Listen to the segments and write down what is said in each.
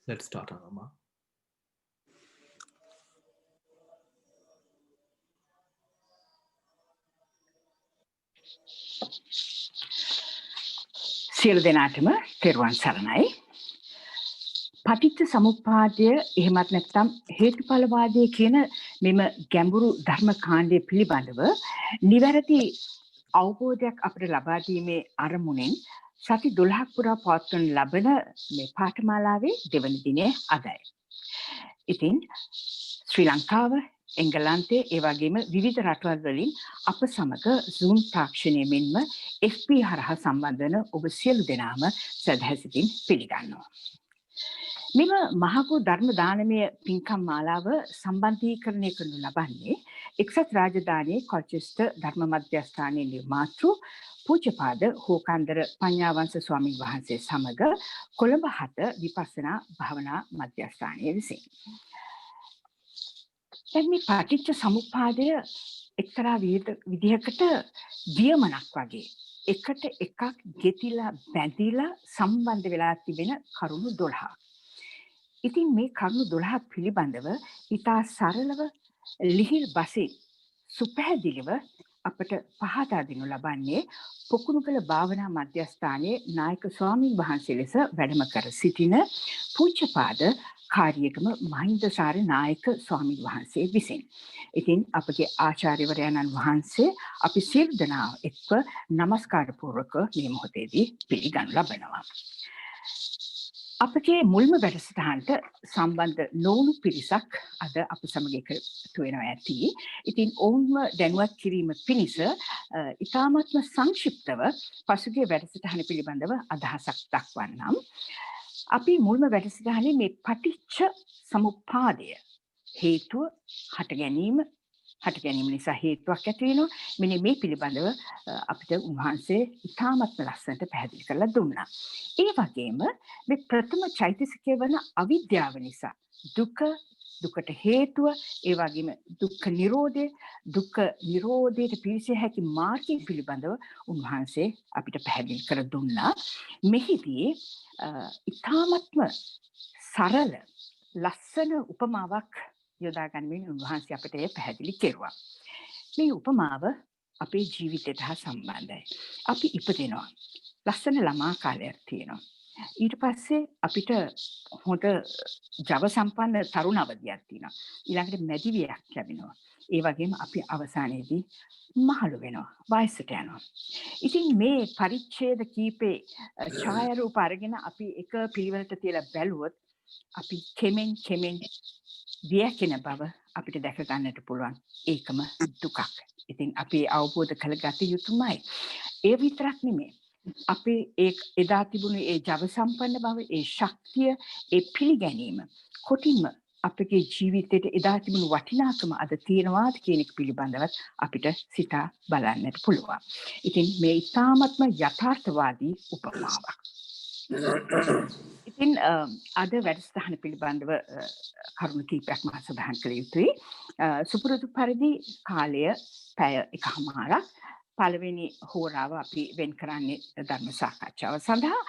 Let's start, Anuma. සියලු දෙනාටම තෙරුවන් සරණයි. පටිච්ච සමුප්පාදය එහෙමත් නැත්නම් හේතුඵලවාදය කියන මෙම ගැඹුරු ධර්ම කාණ්ඩය පිළිබඳව නිවැරදි අවබෝධයක් අපිට ලබා දීමේ අරමුණෙන් සති 12ක් පුරා පවත්වන ලබන මේ පාඨමාලාවේ දෙවන දිනේ අදයි. ඉතින් ශ්‍රී ලංකාව, එංගලන්තයේ ඒ වගේම විවිධ රටවල් වලින් අප සමග Zoom තාක්ෂණය මෙන්ම FB හරහා සම්බන්ධ වන ඔබ සියලු දෙනාම සදහැසිතින් පිළිගන්නවා. මෙම මහඟු ධර්ම දානමය පින්කම් මාලාව සම්බන්ධීකරණය කරනු ලබන්නේ එක්සත් රාජධානියේ කොල්චෙස්ටර් ධර්ම මධ්‍යස්ථානයේ නිර්මාතෘ පූජ්‍යපාද හෝකන්දර පඤ්ඤාවංශ ස්වාමීන් වහන්සේ සමග කොළඹ 7 විපස්සනා භාවනා මධ්‍යස්ථානයේ විසින්. දැන් මේ පටිච්ච සමුප්පාදය එක්තරා විදිහකට දියමනක් වගේ එකට එකක් ගෙතිලා බැඳිලා සම්බන්ධ වෙලා තිබෙන කරුණු 12ක්. ඉතින් මේ කරුණු 12 පිළිබඳව ඉතා සරලව ලිහිල් බසින් සුපැහැදිලිව අපට පහදා දෙනු ලබන්නේ පොකුණුකල භාවනා මධ්‍යස්ථානයේ නායක ස්වාමීන් වහන්සේ ලෙස වැඩම කර සිටින පූජ්‍යපාද කාර්යකම මහින්දසාර නායක ස්වාමීන් වහන්සේ විසින්. ඉතින් අපගේ ආචාර්යවරයන්න් වහන්සේ අපි සියලු දෙනා එක්ව নমස්කාර පූර්වක මේ මොහොතේදී පිළිගනු ලබනවා. අපගේ මුල්ම වැඩසටහනට සම්බන්ධ නොවුණු පිරිසක් අද අප සමග එකතු වෙනවා ඇති. ඉතින් ඔවුන්ව දැනුවත් කිරීම පිණිස ඉතාමත්ම සංක්ෂිප්තව පසුගිය වැඩසටහන පිළිබඳව අදහසක් දක්වන්නම්. අපි මුල්ම වැඩසටහනේ මේ පටිච්ච සමුප්පාදය හේතුව හට ගැනීම නිසා හේතුවක් ඇති වෙනවා. මෙන්න මේ පිළිබඳව අපිට උන්වහන්සේ ඉතාමත්ම ලස්සනට පැහැදිලි කරලා දුන්නා. ඒ වගේම මේ ප්‍රථම චෛතසිකය වන අවිද්‍යාව නිසා දුකට හේතුව, ඒ වගේම දුක්ඛ නිරෝධයට පිවිසිය හැකි මාර්ගය පිළිබඳව උන්වහන්සේ අපිට පැහැදිලි කර දුන්නා. මෙහිදී ඉතාමත්ම සරල ලස්සන උපමාවක් යොදා ගනිමින් උන්වහන්සේ අපිට එය පැහැදිලි කෙරුවා. මේ උපමාව අපේ ජීවිතයට හා සම්බන්ධයි. අපි ඉපදෙනවා. ලස්සන ළමා කාලයක් තියෙනවා. ඊට පස්සේ අපිට හොඳ ජව සම්පන්න තරුණ අවධියක් තියෙනවා. ඊළඟට මැදිවියක් ලැබෙනවා. ඒ වගේම අපි අවසානයේදී මහලු වෙනවා. වයසට යනවා. ඉතින් මේ පරිච්ඡේද කීපේ ඡායාරූප අරගෙන අපි එක පිළිවෙලට තියලා බැලුවොත් අපි කෙමෙන් වියකින බව අපිට දැක ගන්නට පුළුවන්. ඒකම දුකක්. ඉතින් අපි අවබෝධ කරගත යුතුමයි. ඒ විතරක් නෙමෙයි. අපි එදා තිබුණු ඒ ජව සම්පන්න බව, ඒ ශක්තිය, ඒ පිළිගැනීම කොටින්ම අපගේ ජීවිතයට එදා තිබුණු වටිනාකම අද තියෙනවාද කියන එක පිළිබඳවත් අපිට සිතා බලන්නට පුළුවන්. ඉතින් මේ ඉතාමත්ම යථාර්ථවාදී උපමාවක්. ඉතින් අද වැඩසටහන පිළිබඳව කරුණු කීපයක් මා සඳහන් කළ යුතුයි. සුපුරුදු පරිදි කාලය පැය එකමාරක් පළවෙනි හෝරාව අපි වෙන් කරන්නේ ධර්ම සාකච්ඡාව සඳහා.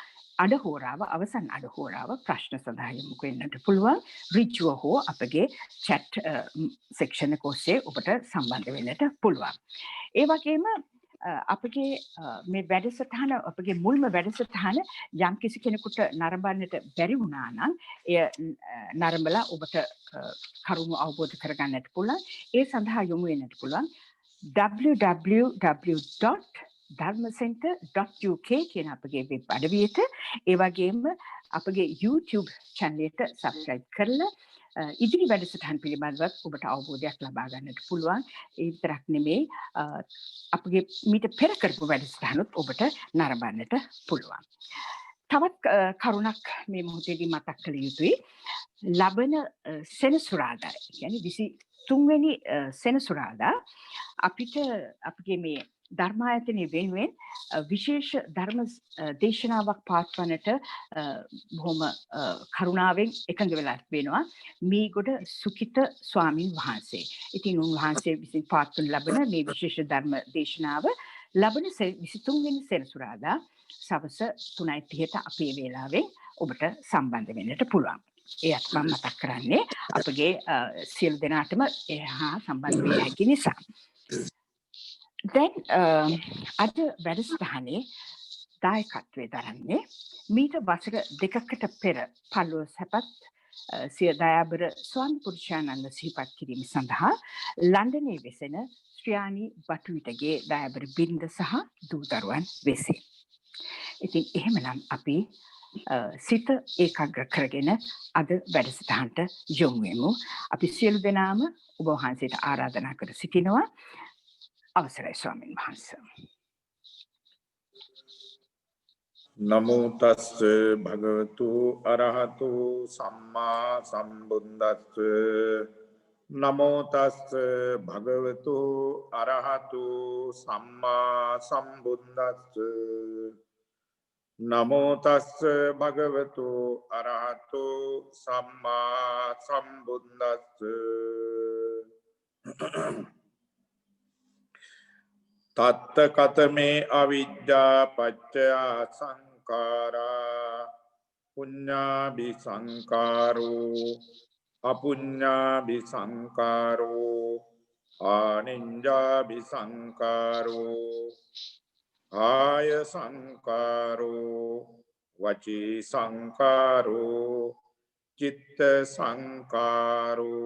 අවසන් අඩ හෝරාව ප්‍රශ්න සඳහා යොමු වෙන්නට පුළුවන්. ඍජුව හෝ අපගේ chat section එක ඔස්සේ ඔබට සම්බන්ධ වෙන්නට පුළුවන්. ඒ වගේම අපගේ මේ වැඩසටහන අපගේ මුල්ම වැඩසටහන යම් කිසි කෙනෙකුට නරඹන්නට බැරි වුණා නම් එය නරඹලා ඔබට කරුණු අවබෝධ කරගන්නට පුළුවන්. ඒ සඳහා යොමු වෙන්නට පුළුවන් www.dharmacenter.uk කියන අපගේ වෙබ් අඩවියට. ඒ වගේම අපගේ YouTube channel එකට subscribe කරලා ඉදිරි වැඩසටහන් පිළිබඳව ඔබට අවබෝධයක් ලබා ගන්නට පුළුවන්. ඒ විතරක් නෙමෙයි අපගේ මීට පෙර කරපු වැඩසටහනුත් ඔබට නරඹන්නට පුළුවන්. තවත් කරුණක් මේ මොහොතේදී මතක් කළ යුතුයි. ලබන සෙනසුරාදා කියන්නේ 23 වෙනි සෙනසුරාදා අපිට අපගේ මේ ධර්මායතනයේ වෙනුවෙන් විශේෂ ධර්ම දේශනාවක් පවත්වන්නට බොහොම කරුණාවෙන් එකඟ වෙලා වෙනවා මීගොඩ සුකිත ස්වාමින් වහන්සේ. ඉතින් උන්වහන්සේ විසින් පවත්වන ලබන මේ විශේෂ ධර්ම දේශනාව ලබන 23 වෙනි සෙනසුරාදා සවස 3:30ට අපේ වේලාවෙන් ඔබට සම්බන්ධ වෙන්නට පුළුවන්. ඒත් මම මතක් කරන්නේ අපගේ සියලු දෙනාටම එහා සම්බන්ධ වෙන්න හැකි නිසා. දැන් අද වැඩසටහනේ දායකත්වයේ දරන්නේ මීට වසර 2කට පෙර පළුව සැපත් සිය දයාබර ස්වාමි පුරුෂානන්ද සිහිපත් කිරීම සඳහා ලන්ඩනයේ වෙසෙන ශ්‍රියානි බටුවිටගේ දයාබර බිරිඳ සහ දූ දරුවන් වෙසේ. ඉතින් එහෙමනම් අපි සිත ඒකාග්‍ර කරගෙන අද වැඩසටහනට යොමු වෙමු. අපි සියලු දෙනාම ඔබ වහන්සේට ආරාධනා කර සිටිනවා. අවසරයි ස්වාමීන් වහන්සේ. නමෝ තස්ස භගවතු අරහතු සම්මා සම්බුද්දස්ස නමෝ තස්ස භගවතු අරහතු සම්මා සම්බුද්දස්ස නමෝ තස්ස භගවතු අරහතු සම්මා සම්බුද්දස්ස තත්ත කතමේ අවිද්‍යා පච්චයා සංඛාරා පුඤ්ඤාභි සංඛාරෝ අපුඤ්ඤාභි සංඛාරෝ ආනිඤ්ඤාභි සංඛාරෝ ආය සංඛාරෝ වචී සංඛාරෝ චිත්ත සංඛාරෝ.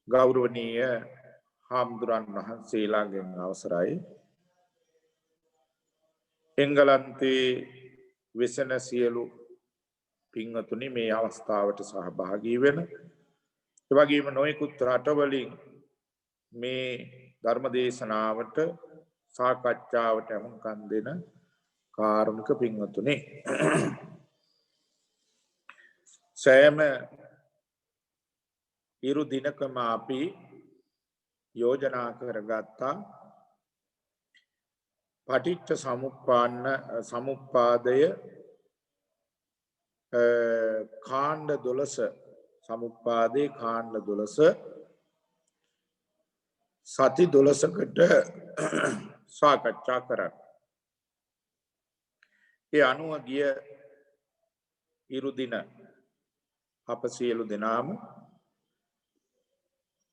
ගෞරවනීය හාමුදුරන් වහන්සේලාගෙන් අවසරයි. එංගලන්තේ වෙසෙන සියලු පින්වතුනි මේ අවස්ථාවට සහභාගී වෙන, ඒ වගේම නොයෙකුත් රටවලින් මේ ධර්ම දේශනාවට සාකච්ඡාවට අහුම්කම් දෙන කාරුණික පින්වතුනි, සෑම ඉරු දිනකම අපි යෝජනා කරගත්තා පටිච්ච සමුප්පාදය කාණ්ඩ 12 සමුප්පාදේ කාණ්ඩ 12 සති 12කට සාකච්ඡා කරන්න. ඒ අනුව ගිය ඉරු දින අප සියලු දෙනාම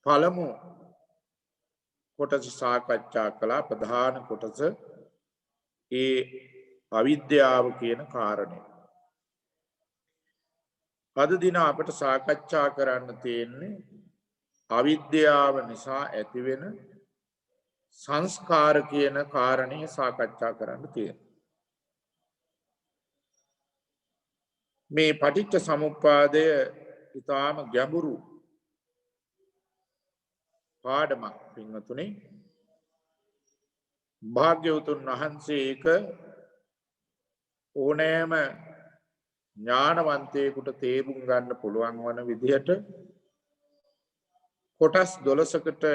පළමු කොටස සාකච්ඡා කළා. ප්‍රධාන කොටස ඒ අවිද්‍යාව කියන කාරණය. අද දින අපට සාකච්ඡා කරන්න තියෙන්නේ අවිද්‍යාව නිසා ඇතිවෙන සංස්කාර කියන කාරණය සාකච්ඡා කරන්න තියෙනවා. මේ පටිච්ච සමුප්පාදය ඉතාම ගැඹුරු පාඩමක් පින්වතුනි. භාග්‍යවතුන් වහන්සේ ඒක ඕනෑම ඥානවන්තයෙකුට තේරුම් ගන්න පුළුවන් වන විදිහට කොටස් 12කට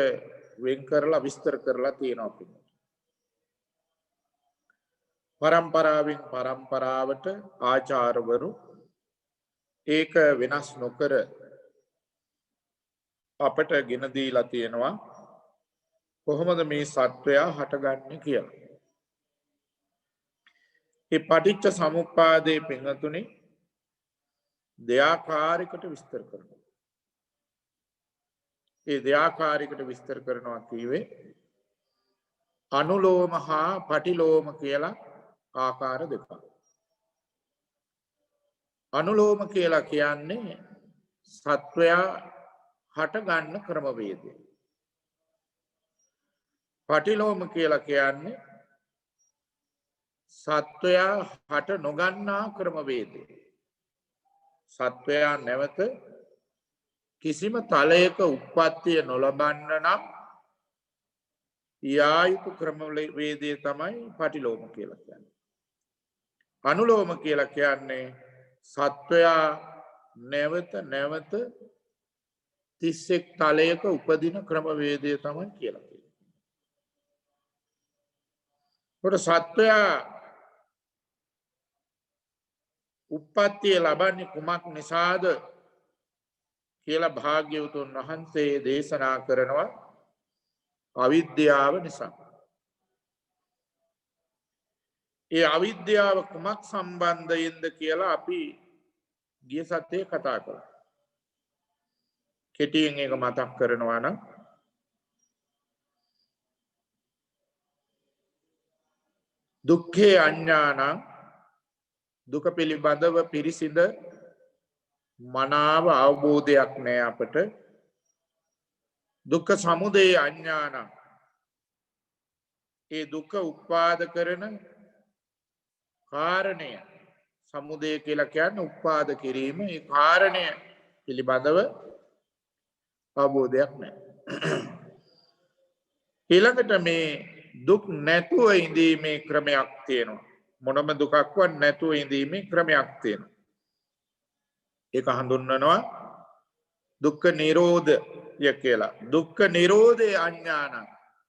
වෙන් කරලා විස්තර කරලා තියෙනවා. පරම්පරාවෙන් පරම්පරාවට ආචාර්යවරු ඒක වෙනස් නොකර අපට ගෙන දීලා තියෙනවා කොහොමද මේ සත්වයා හටගන්නේ කියලා. මේ පටිච්ච සමුප්පාදේ පින්වතුනි දෙආකාරයකට විස්තර කරනවා. ඒ දෙආකාරයකට විස්තර කරනවා කියවේ අනුලෝම හා පටිලෝම කියලා ආකාර දෙකක්. අනුලෝම කියලා කියන්නේ සත්වයා හට ගන්න ක්‍රමවේදය. පටිලෝම කියලා කියන්නේ සත්වයා හට නොගන්නා ක්‍රමවේදය. සත්වයා නැවත කිසිම තලයක උත්පත්තිය නොලබන්න නම් යායුතු ක්‍රමවේදය තමයි පටිලෝම කියලා කියන්නේ. අනුලෝම කියලා කියන්නේ සත්වයා නැවත 31 තලයක උපදින ක්‍රමවේදය තමයි කියලා කියන්නේ. කොට සත්වයා උත්පත්තිය ලබන්නේ කුමක් නිසාද කියලා භාග්‍යවතුන් වහන්සේ දේශනා කරනවා. අවිද්‍යාව නිසා. ඒ අවිද්‍යාව කුමක් සම්බන්ධයෙන්ද කියලා අපි ගිය සතියේ කතා කළා. කෙටියෙන් ඒක මතක් කරනවා නම් දුක්ඛේ අඥානං දුක පිළිබඳව පිරිසිඳ මනාව අවබෝධයක් නැහැ අපට. දුක්ඛ සමුදය අඥානං ඒ දුක උත්පාද කරන කාරණය සමුදය කියලා කියන්නේ උත්පාද කිරීම. ඒ කාරණය පිළිබඳව අවබෝධයක් නැහැ. ඊළඟට මේ දුක් නැතුව ඉඳීමේ ක්‍රමයක් තියෙනවා. මොනම දුකක්වත් නැතුව ඉඳීමේ ක්‍රමයක් තියෙනවා. ඒක හඳුන්වනවා දුක්ඛ නිරෝධය කියලා. දුක්ඛ නිරෝධේ අඥානං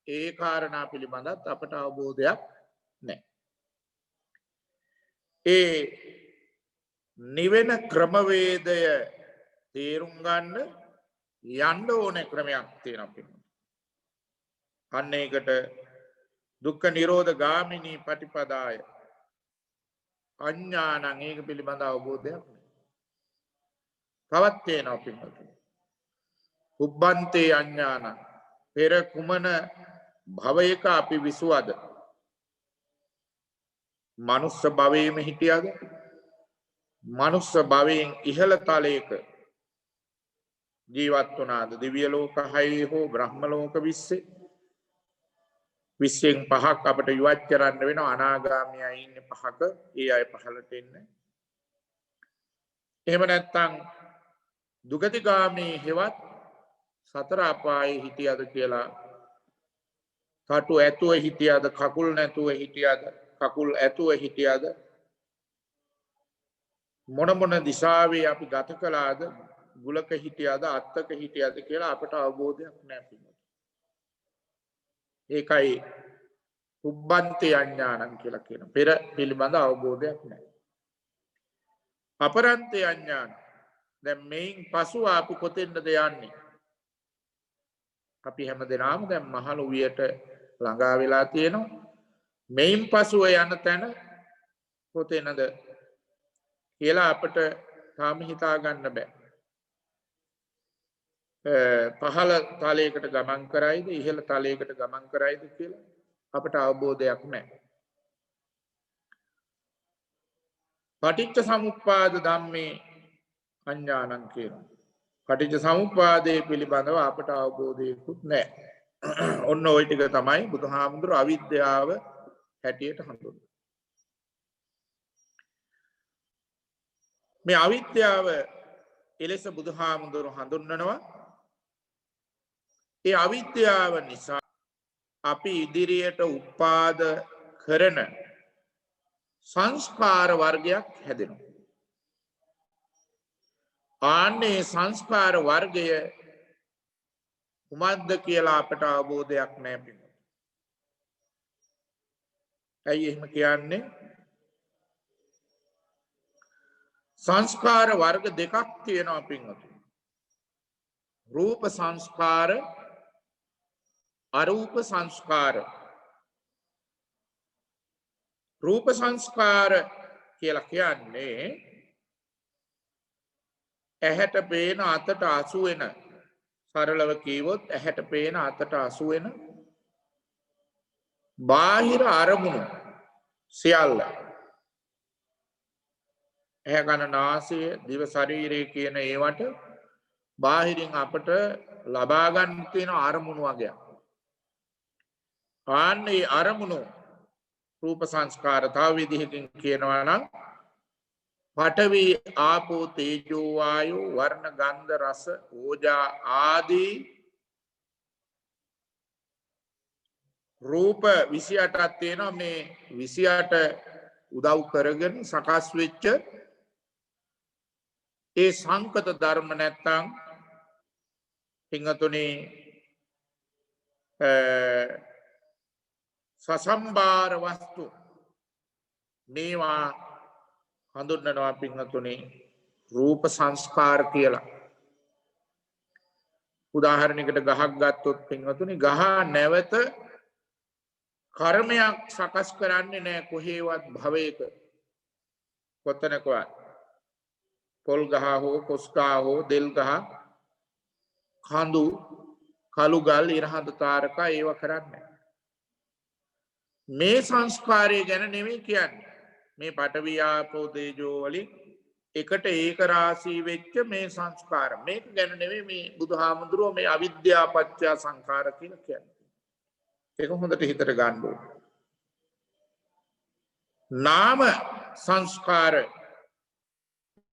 ඒ කාරණා පිළිබඳත් අපට අවබෝධයක් නැහැ. ඒ නිවෙන ක්‍රමවේදය තේරුම් ගන්න යන්න ඕන ක්‍රමයක් තියෙනවා. අන්න ඒකට දුක්ඛ නිරෝධ ගාමිනී පටිපදාය අඥානං ඒක පිළිබඳ අවබෝධයක් නැහැ. තවත් තියෙනවා පින්වතුනි. උබ්බන්තේ අඥානං පෙර කුමන භවයක අපි විසුවද? මනුස්ස භවයේම හිටියද? මනුස්ස භවයෙන් ඉහළ තලයක ජීවත් වුණාද? දිව්‍ය ලෝක 6 හෝ බ්‍රහ්ම ලෝක 20 20න් 5ක් අපිට ඉවත් කරන්න වෙනවා. අනාගාමීයි ඉන්නේ 5ක. ඒ අය පහළට එන්නේ. එහෙම නැත්නම් දුගතිගාමී හෙවත් සතර අපායේ හිටියද කියලා කටු ඇතුව හිටියද කකුල් නැතුව හිටියද කකුල් ඇතුව හිටියද මොන මොන දිශාවේ අපි ගත කළාද ගුලක හිටියද අත්තක හිටියද කියලා අපට අවබෝධයක් නැහැ. ඒකයි උබ්බන්තේ අඥානං කියලා කියන. පෙර පිළිබඳ අවබෝධයක් නැහැ. අපරන්තේ අඥාන දැන් මේන් පසු අපි කොතෙන්ද යන්නේ? අපි හැමදෙනාම දැන් මහලු වියට ළඟා වෙලා තියෙනවා. මේන් පසුව යන තැන කොතැනද කියලා අපට තාම හිතා ගන්න බෑ. පහළ තලයකට ගමන් කරයිද ඉහළ තලයකට ගමන් කරයිද කියලා අපට අවබෝධයක් නැහැ. පටිච්ච සමුප්පාද ධම්මේ අඥානං කියනවා. පටිච්ච සමුප්පාදයේ පිළිබඳව අපට අවබෝධයකුත් නැහැ. ඔන්න ওই ටික තමයි බුදුහාමුදුරුවෝ අවිද්‍යාව හැටියට හඳුන්වන්නේ. මේ අවිද්‍යාව එලෙස බුදුහාමුදුරුවෝ හඳුන්වනවා. ඒ අවිද්‍යාව නිසා අපි ඉදිරියට උත්පාද කරන සංස්කාර වර්ගයක් හැදෙනවා. ආන්නේ සංස්කාර වර්ගය කුමක්ද කියලා අපට අවබෝධයක් නැහැ. ඇයි එහෙම කියන්නේ? සංස්කාර වර්ග දෙකක් තියෙනවා පින්වතුනි. රූප සංස්කාර අරූප සංස්කාර. රූප සංස්කාර කියලා කියන්නේ ඇහැට පේන අතට අසු වෙන සරලව කීවොත් ඇහැට පේන අතට අසු වෙන බාහිර අරමුණු සියල්ල ඇහැ කන නාසය දිව ශරීරය කියන ඒවට බාහිරින් අපට ලබා ගන්න තියෙන අරමුණු වගේක්. ආන්නේ අරමුණු රූප සංස්කාර තව විදිහකින් කියනවා නම් පඨවි ආපෝ තේජෝ වායෝ වර්ණ ගන්ධ රස ඕජා ආදී රූප 28ක් තියෙනවා. මේ 28 උදව් කරගෙන සකස් වෙච්ච ඒ සංකත ධර්ම නැත්තම් පින්වතුනි සසම්බාර වස්තු මේවා හඳුන්වනවා පින්වතුනි රූප සංස්කාර කියලා. උදාහරණයකට ගහක් ගත්තොත් පින්වතුනි ගහ නැවත කර්මයක් සකස් කරන්නේ නැහැ කොහේවත් භවයක කොතනකවත් පොල් ගහ හෝ කොස් ගහ හෝ දෙල් ගහ කඳු කළු ගල් ඉරහඳ තාරකා ඒව කරන්නේ මේ සංස්කාරය ගැන නෙමෙයි කියන්නේ මේ පඨවි ආපෝ තේජෝ වලින් එකට ඒක රාශී වෙච්ච මේ සංස්කාර මේක ගැන නෙමෙයි මේ බුදුහාමුදුරුවෝ මේ අවිද්‍යාව පත්‍ය සංඛාර කියලා කියන්නේ ඒක හොඳට හිතට ගන්න ඕනේ නාම සංස්කාර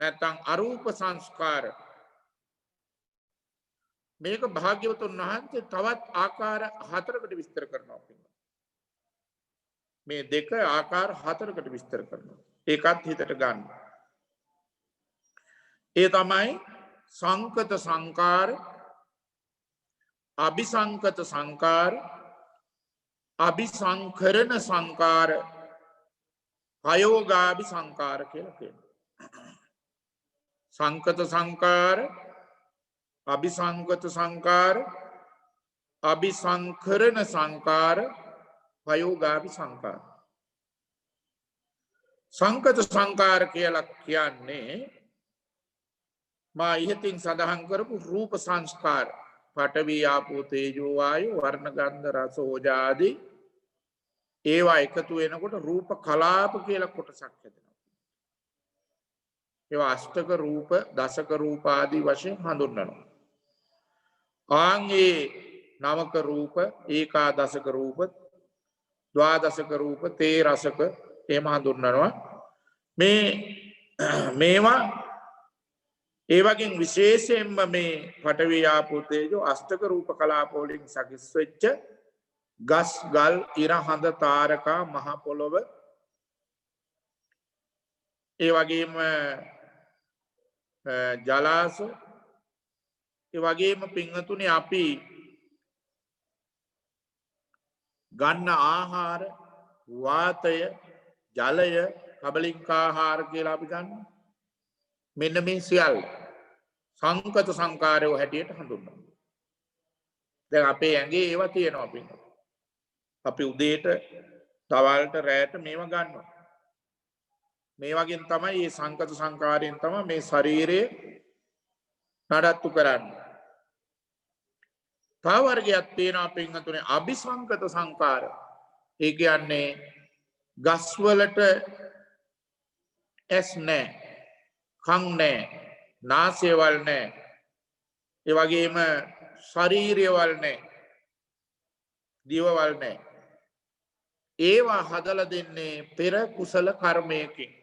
නැත්නම් අරූප සංස්කාර මේක භාග්‍යවතුන් වහන්සේ තවත් ආකාර 4කට විස්තර කරනවා මේ දෙක ආකාර 4කට විස්තර කරනවා ඒකත් හිතට ගන්න ඒ තමයි සංකත සංකාර අபிසංකත සංකාර අபிසංකරණ සංකාර අයෝගාභි සංකාර කියලා කියනවා සංකත සංකාර අபிසංකත සංකාර අபிසංකරණ සංකාර අයෝගාභි සංකාර සංකත සංකාර කියලා කියන්නේ මා ඉහතින් සඳහන් කරපු රූප සංස්කාර පඨවි ආපෝ තේජෝ වායෝ වර්ණ ගන්ධ රස ඕජා ආදී ඒවා එකතු වෙනකොට රූප කලාප කියලා කොටසක් හැදෙනවා ඒවා අෂ්ටක රූප දසක රූප ආදී වශයෙන් හඳුන්වනවා ආන්ගේ නවක රූප ඒකාදශක රූප ද්වාදශක රූප තේ රසක එහෙම හඳුන්වනවා මේවා ඒ වගේ විශේෂයෙන්ම මේ පඨවි ආපෝ තේජෝ අෂ්ටක රූප කලාප වලින් සකස් වෙච්ච ගස් ගල් ඉර හඳ තාරකා මහ පොළොව ඒ වගේම ජලාශ ඒ වගේම පින්වතුනි අපි ගන්න ආහාර වාතය ජලය කබලින්ක ආහාර කියලා අපි ගන්න මෙන්න මේ සියල්ල සංකත සංකාරය හැටියට හඳුන්වනවා දැන් අපේ ඇඟේ ඒවා තියෙනවා පින්වතුනි අපි උදේට දවල්ට රැයට මේවා ගන්නවා මේ වගේ තමයි මේ සංකත සංකාරයෙන් තමයි මේ ශරීරය නඩත්තු කරන්නේ තව වර්ගයක් තියෙනවා පින්වතුනි අபிසංකත සංකාර ඒ කියන්නේ ගස් වලට ඇස් නැහැ කන් නැහැ නාසය වල නැහැ ඒ වගේම ශරීරය වල නැහැ දිව වල නැහැ ඒවා හදලා දෙන්නේ පෙර කුසල කර්මයකින්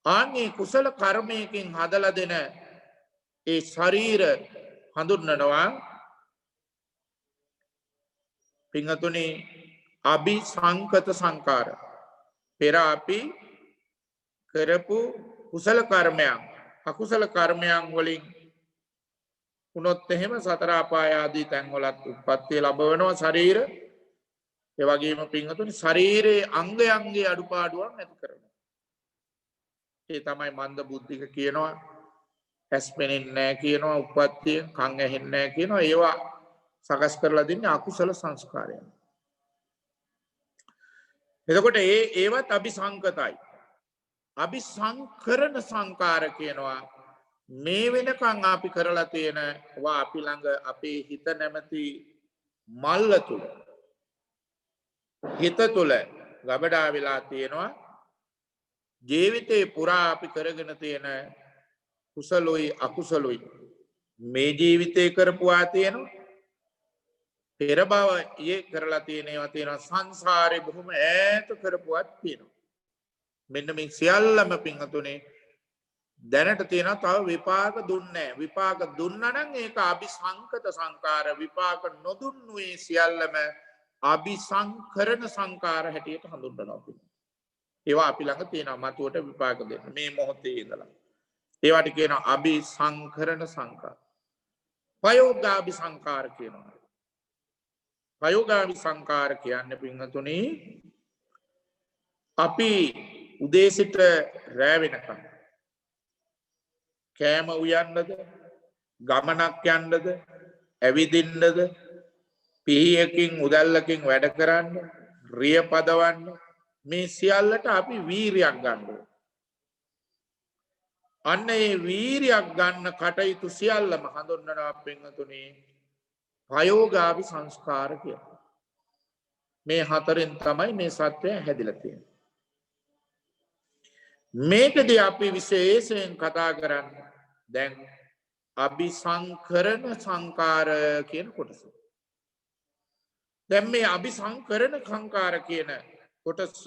ආන්නේ කුසල කර්මයකින් හදලා දෙන ඒ ශරීර හඳුන්වනවා පින්වතුනි අபிසංකත සංකාර පෙර අපි කරපු කුසල කර්මයන් අකුසල කර්මයන් වලින් උනොත් එහෙම සතර අපාය ආදී තැන් වලත් උප්පත්තිය ලැබවෙනවා ශරීර ඒ වගේම පින්වතුනි ශරීරයේ අංගයන්ගේ අඩුපාඩුවක් නැති කරනවා ඒ තමයි මන්ද බුද්ධික කියනවා ඇස් පෙනෙන්නේ නැහැ කියනවා උප්පත්තිය කන් ඇහෙන්නේ නැහැ කියනවා ඒවා සකස් කරලා දෙන්නේ අකුසල සංස්කාරයන් එතකොට ඒවත් අபிසංකතයි අபிසංකරණ සංකාර කියනවා මේ වෙනකන් අපි කරලා තියෙනවා අපි ළඟ අපේ හිත නැමැති මල්ල තුල හිත තුල ගබඩා වෙලා තියෙනවා ජීවිතේ පුරා අපි කරගෙන තියෙන කුසලොයි අකුසලොයි මේ ජීවිතේ කරපුවා තියෙනවා පෙර භව යේ කරලා තියෙනවා සංසාරේ බොහොම ඈත කරපුවත් තියෙනවා මෙන්න මේ සියල්ලම පින්තුනේ දැනට තියෙනවා තව විපාක දුන්නේ නැහැ විපාක දුන්නා නම් ඒක අபிසංකත සංකාර විපාක නොදුන්නු ඒ සියල්ලම අபிසංකරණ සංකාර හැටියට හඳුන්වනවා ඒවා අපි ළඟ තියෙනවා මතුවට විපාක දෙන්න මේ මොහොතේ ඉඳලා ඒවට කියනවා අபிසංකරණ සංකාර පයෝගාභි සංකාර කියනවා පයෝගාභි සංකාර කියන්නේ පින්තුනි අපි උදේ සිට රැ වෙනකම් කෑම උයන්නද ගමනක් යන්නද ඇවිදින්නද පිහියකින් උදැල්ලකින් වැඩ කරන්න රිය පදවන්න මේ සියල්ලට අපි වීරියක් ගන්න ඕනේ. අන්න ඒ වීරියක් ගන්න කටයුතු සියල්ලම හඳුන්වනවා පින්වතුනි ප්‍රයෝගාභි සංස්කාර කියලා. මේ හතරෙන් තමයි මේ සත්‍යය හැදිලා තියෙන්නේ. මේකදී අපි විශේෂයෙන් කතා කරන්නේ දැන් අபிසංකරණ සංකාර කියන කොටස. දැන් මේ අபிසංකරණ සංකාර කියන කොටස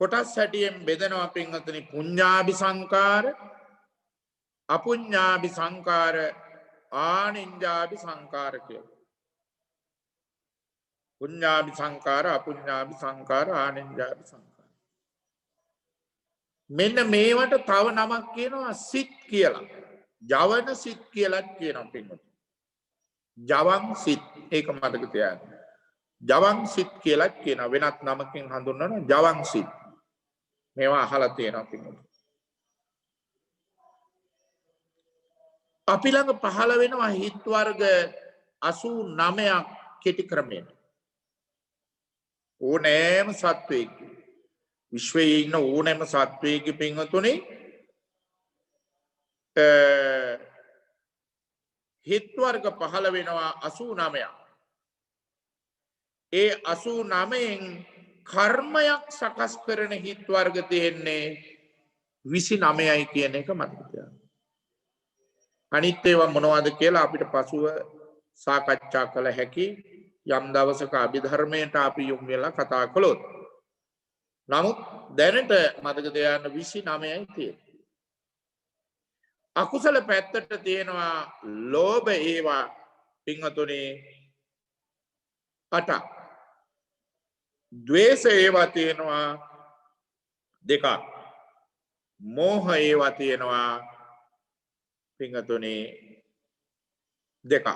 කොටස් හැටියෙන් බෙදනවා පින්වතුනි පුඤ්ඤාභි සංකාර අපුඤ්ඤාභි සංකාර ආනිඤ්ඤාභි සංකාර කියලා. පුඤ්ඤාභි සංකාර අපුඤ්ඤාභි සංකාර ආනිඤ්ඤාභි සංකාර. මෙන්න මේවට තව නමක් කියනවා සිත් කියලා. ජවන සිත් කියලා කියනවා පින්වතුනි. ජවන් සිත් ඒක මතක තියාගන්න. ජවන් සිත් කියලා කියන වෙනත් නමකින් හඳුන්වන ජවන් සිත්. මේවා අහලා තියෙනවා පින්වතුනි. අපි ළඟ පහළ වෙනවා හිත් වර්ග 89ක් කෙටි ක්‍රමයෙන්. ඕනෑම සත්වයක විශ්වයේ ඉන්න ඕනෑම සත්වයක පින්වතුනි හිත් වර්ග පහළ වෙනවා 89ක්. ඒ 89න් කර්මයක් සකස් කරන හිත් වර්ග තියෙන්නේ 29යි කියන එක මතක තියාගන්න. අනිත් ඒවා මොනවද කියලා අපිට පසුව සාකච්ඡා කළ හැකි යම් දවසක අභිධර්මයට අපි යොමු වෙලා කතා කළොත්. නමුත් දැනට මතක තියාගන්න 29යි තියෙන්නේ. අකුසල පැත්තට තියෙනවා ලෝභ ඒවා පින්වතුනි 8ක්. ද්වේෂ ඒවා තියෙනවා 2ක්. මෝහ ඒවා තියෙනවා පින්වතුනි 2ක්.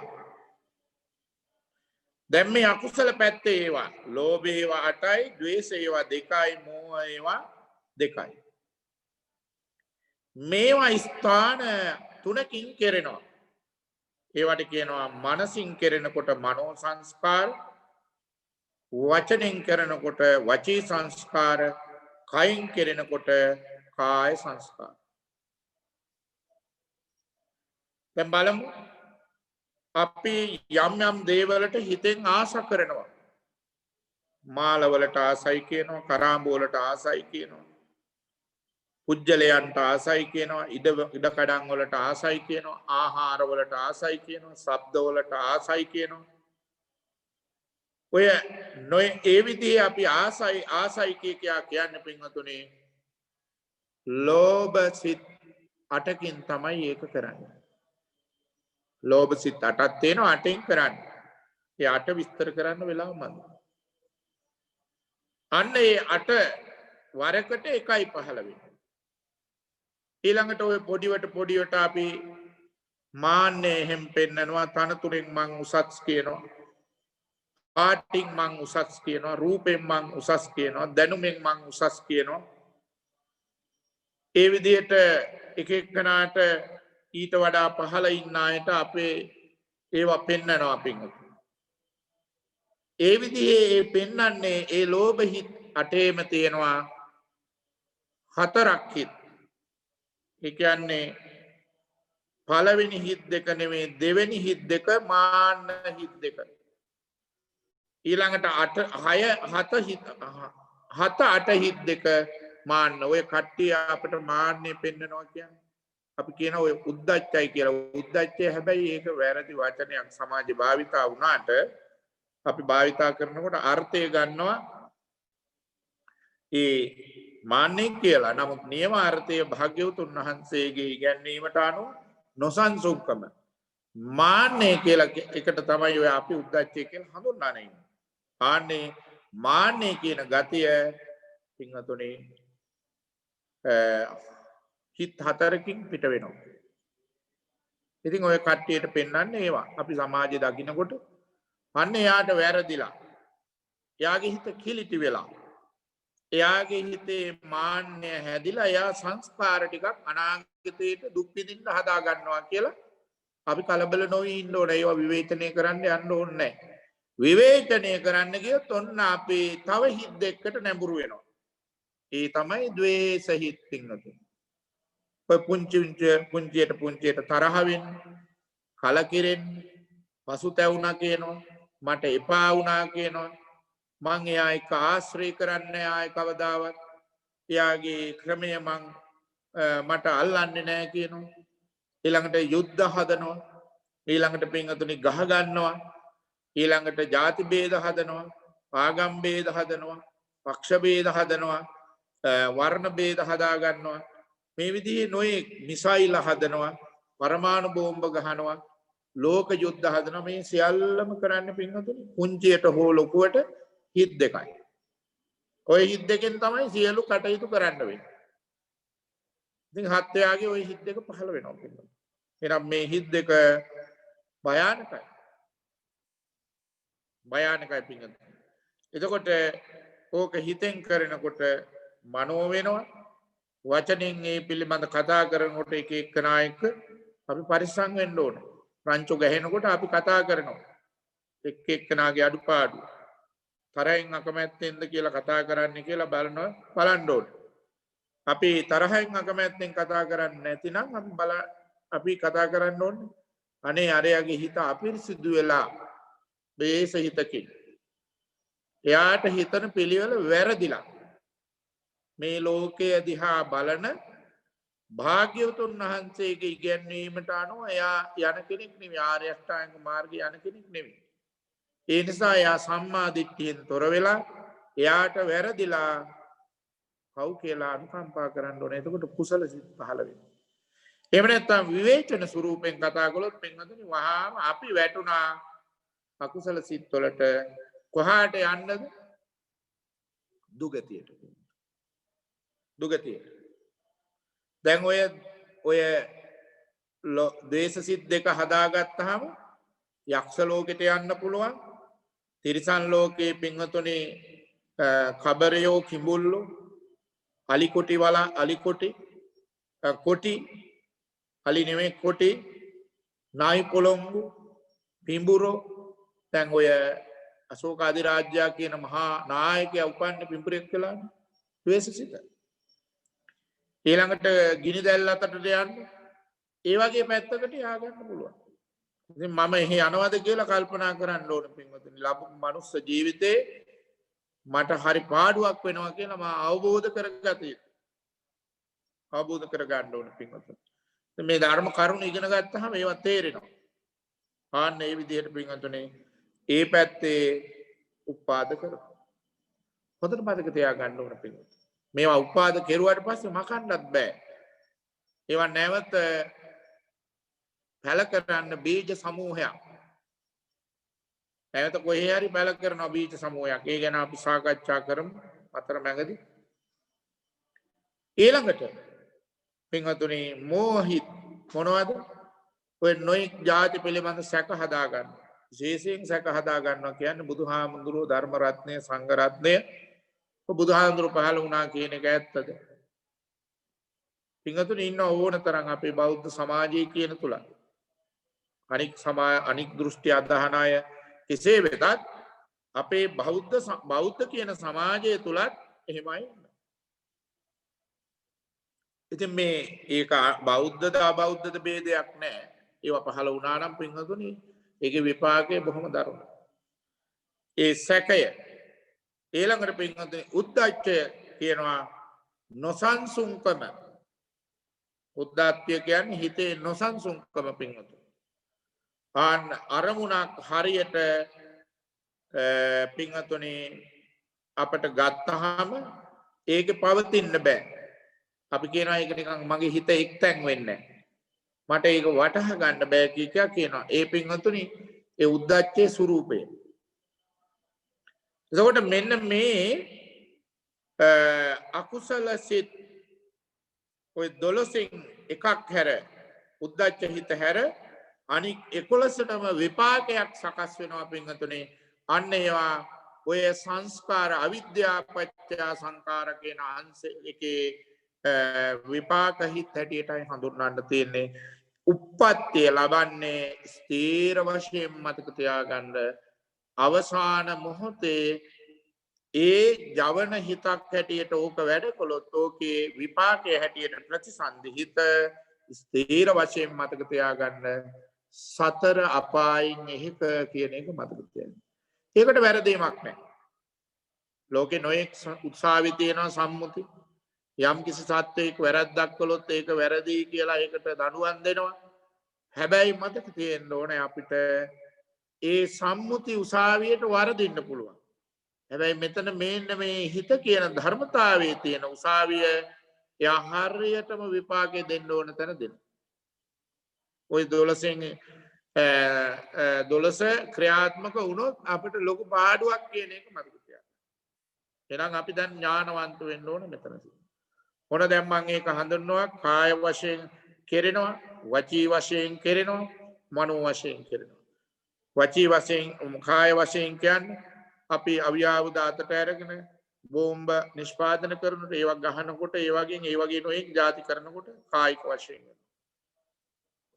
දැන් මේ අකුසල පැත්තේ ඒවා ලෝභ ඒවා 8යි, ද්වේෂ ඒවා 2යි, මෝහ ඒවා 2යි. මේවා ස්ථාන 3කින් කෙරෙනවා. ඒවට කියනවා මනසින් කෙරෙනකොට මනෝ සංස්කාර, වචනෙන් කරනකොට වචී සංස්කාර, කයින් කෙරෙනකොට කාය සංස්කාර. දැන් බලමු අපි යම් යම් දේවලට හිතෙන් ආස කරනවා. මාළවලට ආසයි කියනවා, කරාඹු වලට ආසයි කියනවා, පුජ්‍යලයන්ට ආසයි කියනවා, ඉඩකඩම් වලට ආසයි කියනවා, ආහාර වලට ආසයි කියනවා, ශබ්ද වලට ආසයි කියනවා. ඔය ඒ විදිහේ අපි ආසයි කියා කියන්නේ පින්වතුනි ලෝභ සිත් 8කින් තමයි ඒක කරන්නේ. ලෝභ සිත් 8ක් තියෙනවා 8න් කරන්නේ. ඒ 8 විස්තර කරන්න වෙලාව මදි. අන්න ඒ 8 වරකට එකයි පහළ වෙන්නේ. ඊළඟට ඔය පොඩිවට අපි මාන්නේ එහෙම් පෙන්නනවා. තනතුරෙන් මං උසස් කියනවා, පාටින් මං උසස් කියනවා, රූපෙන් මං උසස් කියනවා, දැනුමෙන් මං උසස් කියනවා. ඒ විදිහට එක එක්කනාට ඊට වඩා පහළ ඉන්න අයට අපේ ඒවා පෙන්නනවා පින්වතුනි. ඒ විදිහේ ඒ පෙන්නන්නේ ඒ ලෝභ හිත් 8ෙම තියෙනවා 4ක් හිත්. ඒ කියන්නේ පළවෙනි හිත් දෙක නෙමෙයි දෙවෙනි හිත් දෙක මාන්න හිත් දෙක. ඊළඟට 7 හිත් දෙක මාන්න. ඔය කට්ටිය අපිට මාන්නේ පෙන්නනවා කියන්නේ අපි කියන ඔය උද්දච්චයි කියලා. උද්දච්චය හැබැයි ඒක වැරදි වචනයක් සමාජේ භාවිතා වුණාට අපි භාවිතා කරනකොට අර්ථය ගන්නවා ඒ මාන්නේ කියලා. නමුත් නියම අර්ථය භාග්‍යවතුන් වහන්සේගේ ඉගැන්වීමට අනුව නොසන්සුන්කම මාන්නේ කියලා එකට තමයි ඔය අපි උද්දච්චය කියලා හඳුන්වන්නේ. මාන්නේ කියන ගතිය පින්වතුනි හිත් 4කින් පිට වෙනවා. ඉතින් ඔය කට්ටියට පෙන්වන්නේ ඒවා. අපි සමාජයේ දකින්නකොට අන්න එයාට වැරදිලා. එයාගේ හිත කිලිටි වෙලා. එයාගේ හිතේ මාන්නය හැදිලා එයා සංස්කාර ටිකක් අනාගතයට අනාගතයට දුක් විඳින්න හදා ගන්නවා කියලා අපි කලබල නොවී ඉන්න ඕනේ. ඒවා විවේචනය කරන්න යන්න ඕනේ නැහැ. විවේචනය කරන්න ගියොත් ඔන්න අපි තව හිත් දෙකකට නැඹුරු වෙනවා. ඒ තමයි ද්වේෂ හිත් පින්නතුනි. ඔය පුංචියට තරහ වෙන්න, කලකිරෙන්න, පසුතැවුණා කියනවා, මට එපා වුණා කියනවා, මං එයා එක්ක ආශ්‍රය කරන්නේ ආයේ කවදාවත්, එයාගේ ක්‍රමය මට අල්ලන්නේ නැහැ කියනවා. ඊළඟට යුද්ධ හදනවා, ඊළඟට පින්වතුනි ගහ ගන්නවා, ඊළඟට ಜಾති ભેද හදනවා, ආගම් ભેද හදනවා, පක්ෂ ભેද හදනවා, වර්ණ ભેද හදා ගන්නවා. මේ විදිහේ නොයේ මිසයිල් හදනවා, පරමාණු බෝම්බ ගහනවා, ලෝක යුද්ධ හදනවා. මේ සියල්ලම කරන්න පින්වතුනි පුංචියට හෝ ලොකුවට හිත් දෙකයි. ওই හිත් දෙකෙන් තමයි සියලු කටයුතු කරන්න වෙන්නේ. ඉතින් හත්යාගේ ওই හිත් දෙක පහළ වෙනවා පින්වතුනි. එහෙනම් මේ හිත් දෙක භයානකයි. භයානකයි පින්වතුනි. එතකොට ඕක හිතෙන් කරනකොට මනෝ වෙනවා. වචනෙන් ඒ පිළිබඳ කතා කරනකොට එක එක්කෙනා එක්ක අපි පරිස්සම් වෙන්න ඕනේ. රංචු ගහනකොට අපි කතා කරනවා. එක් එක්කෙනාගේ අඩුපාඩු තරහෙන් අකමැත්තෙන්ද කියලා කතා කරන්නේ කියලා බලන්න ඕනේ. අපි තරහෙන් අකමැත්තෙන් කතා කරන්නේ නැතිනම් අපි කතා කරන්න ඕනේ අනේ අරයාගේ හිත අපිරිසිදු වෙලා බේස හිතකින්. එයාට හිතන පිළිවෙල වැරදිලා. මේ ලෝකයේ දිහා බලන භාග්‍යවතුන් වහන්සේගේ ඉගැන්වීමට අනුව එයා යන කෙනෙක් නෙවෙයි, ආර්ය අෂ්ටාංග මාර්ගයේ යන කෙනෙක් නෙවෙයි. ඒ නිසා එයා සම්මා දිට්ඨියෙන් තොර වෙලා එයාට වැරදිලා කව් කියලා අනුකම්පා කරන්න ඕනේ. එතකොට කුසල සිත් පහළ වෙනවා. එහෙම නැත්නම් විවේචන ස්වරූපෙන් කතා කළොත් පින්වතුනි වහාම අපි වැටුණා අකුසල සිත් වලට. කොහාට යන්නද? දුගතියට. දුගතියට. දැන් ඔය ද්වේෂ සිත් දෙක හදාගත්තාම යක්ෂ ලෝකෙට යන්න පුළුවන්. තිරිසන් ලෝකයේ පින්වතුනි කබරයෝ, කිඹුල්ලෝ, අලිකොටි කොටි, අලි නෙමෙයි කොටි, නායි පොළොංගු, පිඹුරෝ. දැන් ඔය අශෝක අධිරාජ්‍යයා කියන මහා නායකයා උපන්නේ පිඹුරෙක් වෙලානේ. ද්වේෂසිත. ඊළඟට ගිනි දැල් අතට යන්න ඒ වගේ පැත්තකට ය아가න්න පුළුවන්. ඉතින් මම එහෙ යනවද කියලා කල්පනා කරන්න ඕනේ පින්වතුනි. ලබපු මනුස්ස ජීවිතේ මට හරි පාඩුවක් වෙනවා කියලා මම අවබෝධ කරගතියි. අවබෝධ කරගන්න ඕනේ පින්වතුනි. මේ ධර්ම කරුණ ඉගෙන ගත්තාම ඒවා තේරෙනවා. ආන්න මේ විදිහට පින්වතුනි ඒ පැත්තේ උපාද කරනවා. හොඳට මතක තියාගන්න ඕනේ පින්වතුනි. මේවා උපාද කෙරුවාට පස්සේ මකන්නත් බෑ. ඒවා නැවත පැල කරන්න බීජ සමූහයක්. නැවත කොහේ හරි පැල කරන බීජ සමූහයක්. ඒ ගැන අපි සාකච්ඡා කරමු අතරමැදදී. ඊළඟට පින්වතුනි මෝහිත මොනවද? ඔය නොයෙක් ಜಾති පිළිබඳ සැක හදා ගන්න. විශේෂයෙන් සැක හදා ගන්නවා කියන්නේ බුදුහාමුදුරුවෝ, ධර්ම රත්නය, සංඝ රත්නය, බුදුහාමුදුරුවෝ පහළ වුණා කියන එක ඇත්තද? පින්වතුනි ඉන්න ඕන තරම් අපේ බෞද්ධ සමාජයේ කියන තුල අනික් දෘෂ්ටි අදහන අය කෙසේ වෙතත් අපේ බෞද්ධ කියන සමාජය තුලත් එහෙමයි. ඉතින් මේ ඒක බෞද්ධද අබෞද්ධද ભેදයක් නැහැ. ඒවා පහළ වුණා නම් පින්වතුනි ඒකේ විපාකය බොහොම දරුණුයි. ඒ සැකය ඊළඟට පින්වතුනි උද්දච්චය කියනවා නොසන්සුන්කම. උද්දච්චය කියන්නේ හිතේ නොසන්සුන්කම පින්වතුනි. අරමුණක් හරියට පින්වතුනි අපට ගත්තාම ඒකේ පවතින්න බෑ. අපි කියනවා ඒක නිකන් මගේ හිත එක්තැන් වෙන්නේ නැහැ. මට ඒක වටහා ගන්න බෑ කියලා කියනවා. ඒ පින්වතුනි ඒ උද්දච්චයේ ස්වરૂපය. එතකොට මෙන්න මේ අකුසල සිත් ඔය 12න් එකක් හැර උද්දච්ච හිත හැර අනික් 11ටම විපාකයක් සකස් වෙනවා පින්වතුනි. අන්න ඒවා ඔය සංස්කාර අවිද්‍යාව පත්‍ය සංකාර කියන අංශ එකේ විපාක හිත් හැටියටයි හඳුන්වන්න තියෙන්නේ. උප්පත්තිය ලබන්නේ ස්ථීර වශයෙන් මතක තියාගන්න අවසාන මොහොතේ ඒ ජවන හිතක් හැටියට ඕක වැඩ කළොත් ඕකේ විපාකය හැටියට ප්‍රතිසන්දි හිත ස්ථීර වශයෙන් මතක තියාගන්න සතර අපායින් එහෙක කියන එක මතක තියාගන්න. ඒකට වැරදීමක් නැහැ. ලෝකේ නොයෙක් උත්සාහවි තියෙනවා සම්මුති. යම් කිසි සත්වයක වැරද්දක් කළොත් ඒක වැරදි කියලා ඒකට දඬුවම් දෙනවා. හැබැයි මතක තියෙන්න ඕනේ අපිට ඒ සම්මුති උසාවියට වරදින්න පුළුවන්. හැබැයි මෙතන මේන්න මේ හිත කියන ධර්මතාවයේ තියෙන උසාවිය එයා හරියටම විපාකේ දෙන්න ඕන තැන දෙන්න. ওই 12 ක්‍රියාත්මක වුණොත් අපිට ලොකු පාඩුවක් කියන එක මතක තියාගන්න. එහෙනම් අපි දැන් ඥානවන්ත වෙන්න ඕන මෙතනදී. මොන දැන් මම ඒක හඳුන්වනවා කාය වශයෙන් කෙරෙනවා, වචී වශයෙන් කෙරෙනවා, මනෝ වශයෙන් කෙරෙනවා. වචී වශයෙන් කාය වශයෙන් කියන්නේ අපි අවියාවුද අතට අරගෙන බෝම්බ නිෂ්පාදනය කරනකොට ඒවා ගහනකොට ඒ වගේ නොඑක් ಜಾති කරනකොට කායික වශයෙන් වෙනවා.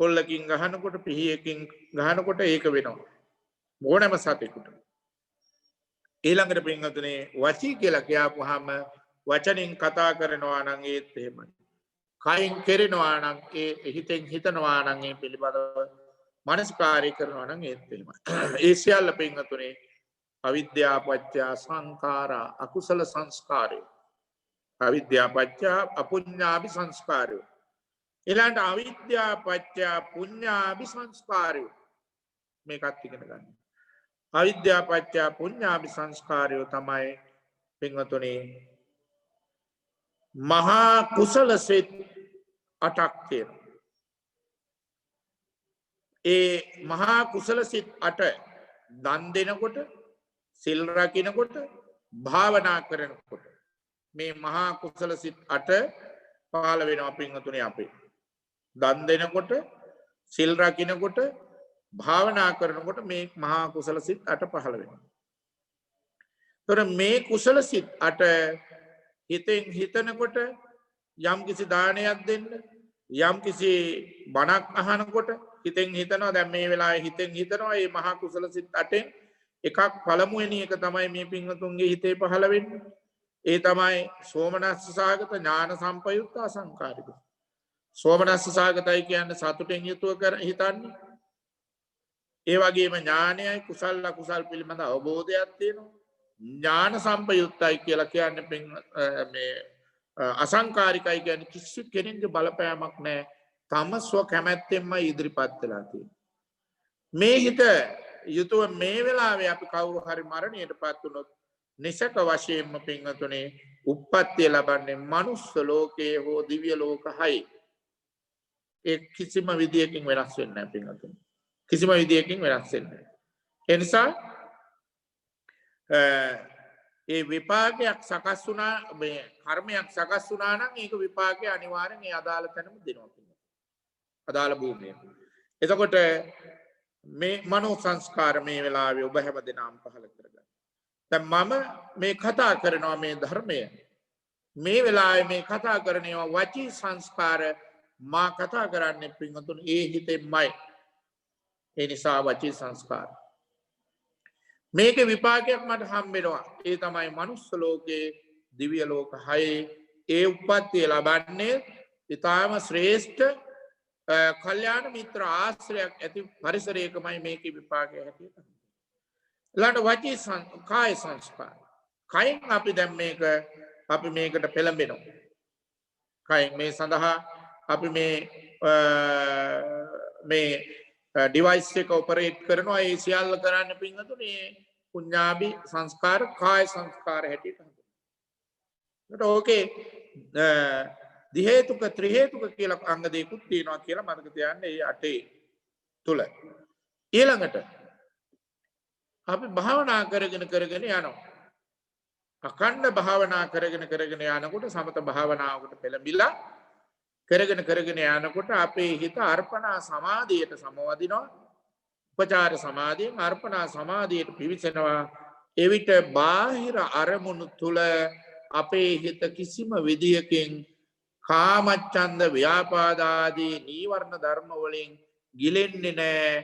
කොල්ලකින් ගහනකොට පිහියකින් ගහනකොට ඒක වෙනවා. ඕනෑම සතෙකුට. ඊළඟට පින්වතුනි වචී කියලා කියපුවාම වචනින් කතා කරනවා නම් ඒත් එහෙමයි. කයින් කෙරෙනවා නම් ඒ හිතෙන් හිතනවා නම් ඒ පිළිබඳව මනස්කාරය කරනවා නම් ඒත් එහෙමයි. ඒ සියල්ල පින්වතුනි අවිද්‍යා පත්‍ය සංඛාරා අකුසල සංස්කාරය. අවිද්‍යා පත්‍ය අපුඤ්ඤාභි සංස්කාරය. ඊළඟට අවිද්‍යා පත්‍ය පුඤ්ඤාභි සංස්කාරය. මේකත් ඉගෙන ගන්න. අවිද්‍යා පත්‍ය පුඤ්ඤාභි සංස්කාරය තමයි පින්වතුනි මහා කුසල සිත් 8ක් තියෙනවා. ඒ මහා කුසල සිත් 8 දන් දෙනකොට, සිල් රකින්නකොට, භාවනා කරනකොට මේ මහා කුසල සිත් 8 පහළ වෙනවා පින්වතුනි අපේ. දන් දෙනකොට, සිල් රකින්නකොට, භාවනා කරනකොට මේ මහා කුසල සිත් 8 පහළ වෙනවා. ඒතර මේ කුසල සිත් 8 හිතෙන් හිතනකොට යම් කිසි දානයක් දෙන්න, යම් කිසි බණක් අහනකොට හිතෙන් හිතනවා. දැන් මේ වෙලාවේ හිතෙන් හිතනවා මේ මහා කුසල සිත් 8න් එකක් පළමුවෙනි එක තමයි මේ පින්වතුන්ගේ හිතේ පහළ වෙන්නේ. ඒ තමයි සෝමනස්ස සාගත ඥාන සම්පයුක්ත අසංකාරික. සෝමනස්ස සාගතයි කියන්නේ සතුටෙන් යුතුව කර හිතන්නේ. ඒ වගේම ඥානයයි කුසල අකුසල් පිළිබඳ අවබෝධයක් තියෙනවා. ඥාන සම්පයුක්තයි කියලා කියන්නේ මේ අසංකාරිකයි කියන්නේ කිසි කෙනෙකුගේ බලපෑමක් නැහැ. තම ස්ව කැමැත්තෙන්ම ඉදිරිපත් වෙලා තියෙනවා. මේ හිත යුතුව මේ වෙලාවේ අපි කවුරු හරි මරණයටපත් වුණොත් නිසක වශයෙන්ම පින්වතුනි උප්පත්තිය ලබන්නේ මනුස්ස ලෝකයේ හෝ දිව්‍ය ලෝක 6. ඒ කිසිම විදියකින් වෙනස් වෙන්නේ නැහැ පින්වතුනි. කිසිම විදියකින් වෙනස් වෙන්නේ නැහැ. ඒ නිසා ඒ විපාකයක් සකස් වුණා, මේ කර්මයක් සකස් වුණා නම් ඒක විපාකේ අනිවාර්යෙන් ඒ අදාළ තැනම දෙනවා. අදාළ භූමිය. එතකොට මේ මනෝ සංස්කාර මේ වෙලාවේ ඔබ හැම දෙනාම පහළ කරගන්න. දැන් මම මේ කතා කරනවා මේ ධර්මය. මේ වෙලාවේ මේ කතා කරන ඒවා වචී සංස්කාර මා කතා කරන්නේ පින්වතුනි ඒ හිතෙන්මයි. ඒ නිසා වචී සංස්කාර. මේකේ විපාකයක් මට හම්බෙනවා. ඒ තමයි මනුස්ස ලෝකේ දිව්‍ය ලෝක 6 ඒ උප්පත්තිය ලබන්නේ ඊටාම ශ්‍රේෂ්ඨ කල්යාණ මිත්‍ර ආශ්‍රයයක් ඇති පරිසරයකමයි මේකේ විපාකය හැටියට. ඊළඟ වචී කාය සංස්කාර. කයින් අපි දැන් මේකට පෙළඹෙනවා. කයින් මේ සඳහා අපි මේ ඩිවයිස් එක ඔපරේට් කරනවා. ඒ සියල්ල කරන්න පින්වතුනි පුඤ්ඤාභි සංස්කාර කාය සංස්කාර හැටියට හඳුන්වනවා. ඕකේ දි හේතුක ත්‍රි හේතුක කියලා අංග දෙකකුත් තියෙනවා කියලා මතක තියාගන්න. මේ 8 තුල ඊළඟට අපි භාවනා කරගෙන යනවා. අඛණ්ඩ භාවනා කරගෙන යනකොට සමත භාවනාවකට පෙළඹිලා කරගෙන යනකොට අපේ හිත අර්පණා සමාධියට සමවදිනවා. උපචාර සමාධියෙන් අර්පණා සමාධියට පිවිසෙනවා. එවිට බාහිර අරමුණු තුල අපේ හිත කිසිම විදියකින් කාමච්ඡන්ද ව්‍යාපාද ආදී නීවරණ ධර්ම වලින් ගිලෙන්නේ නැහැ.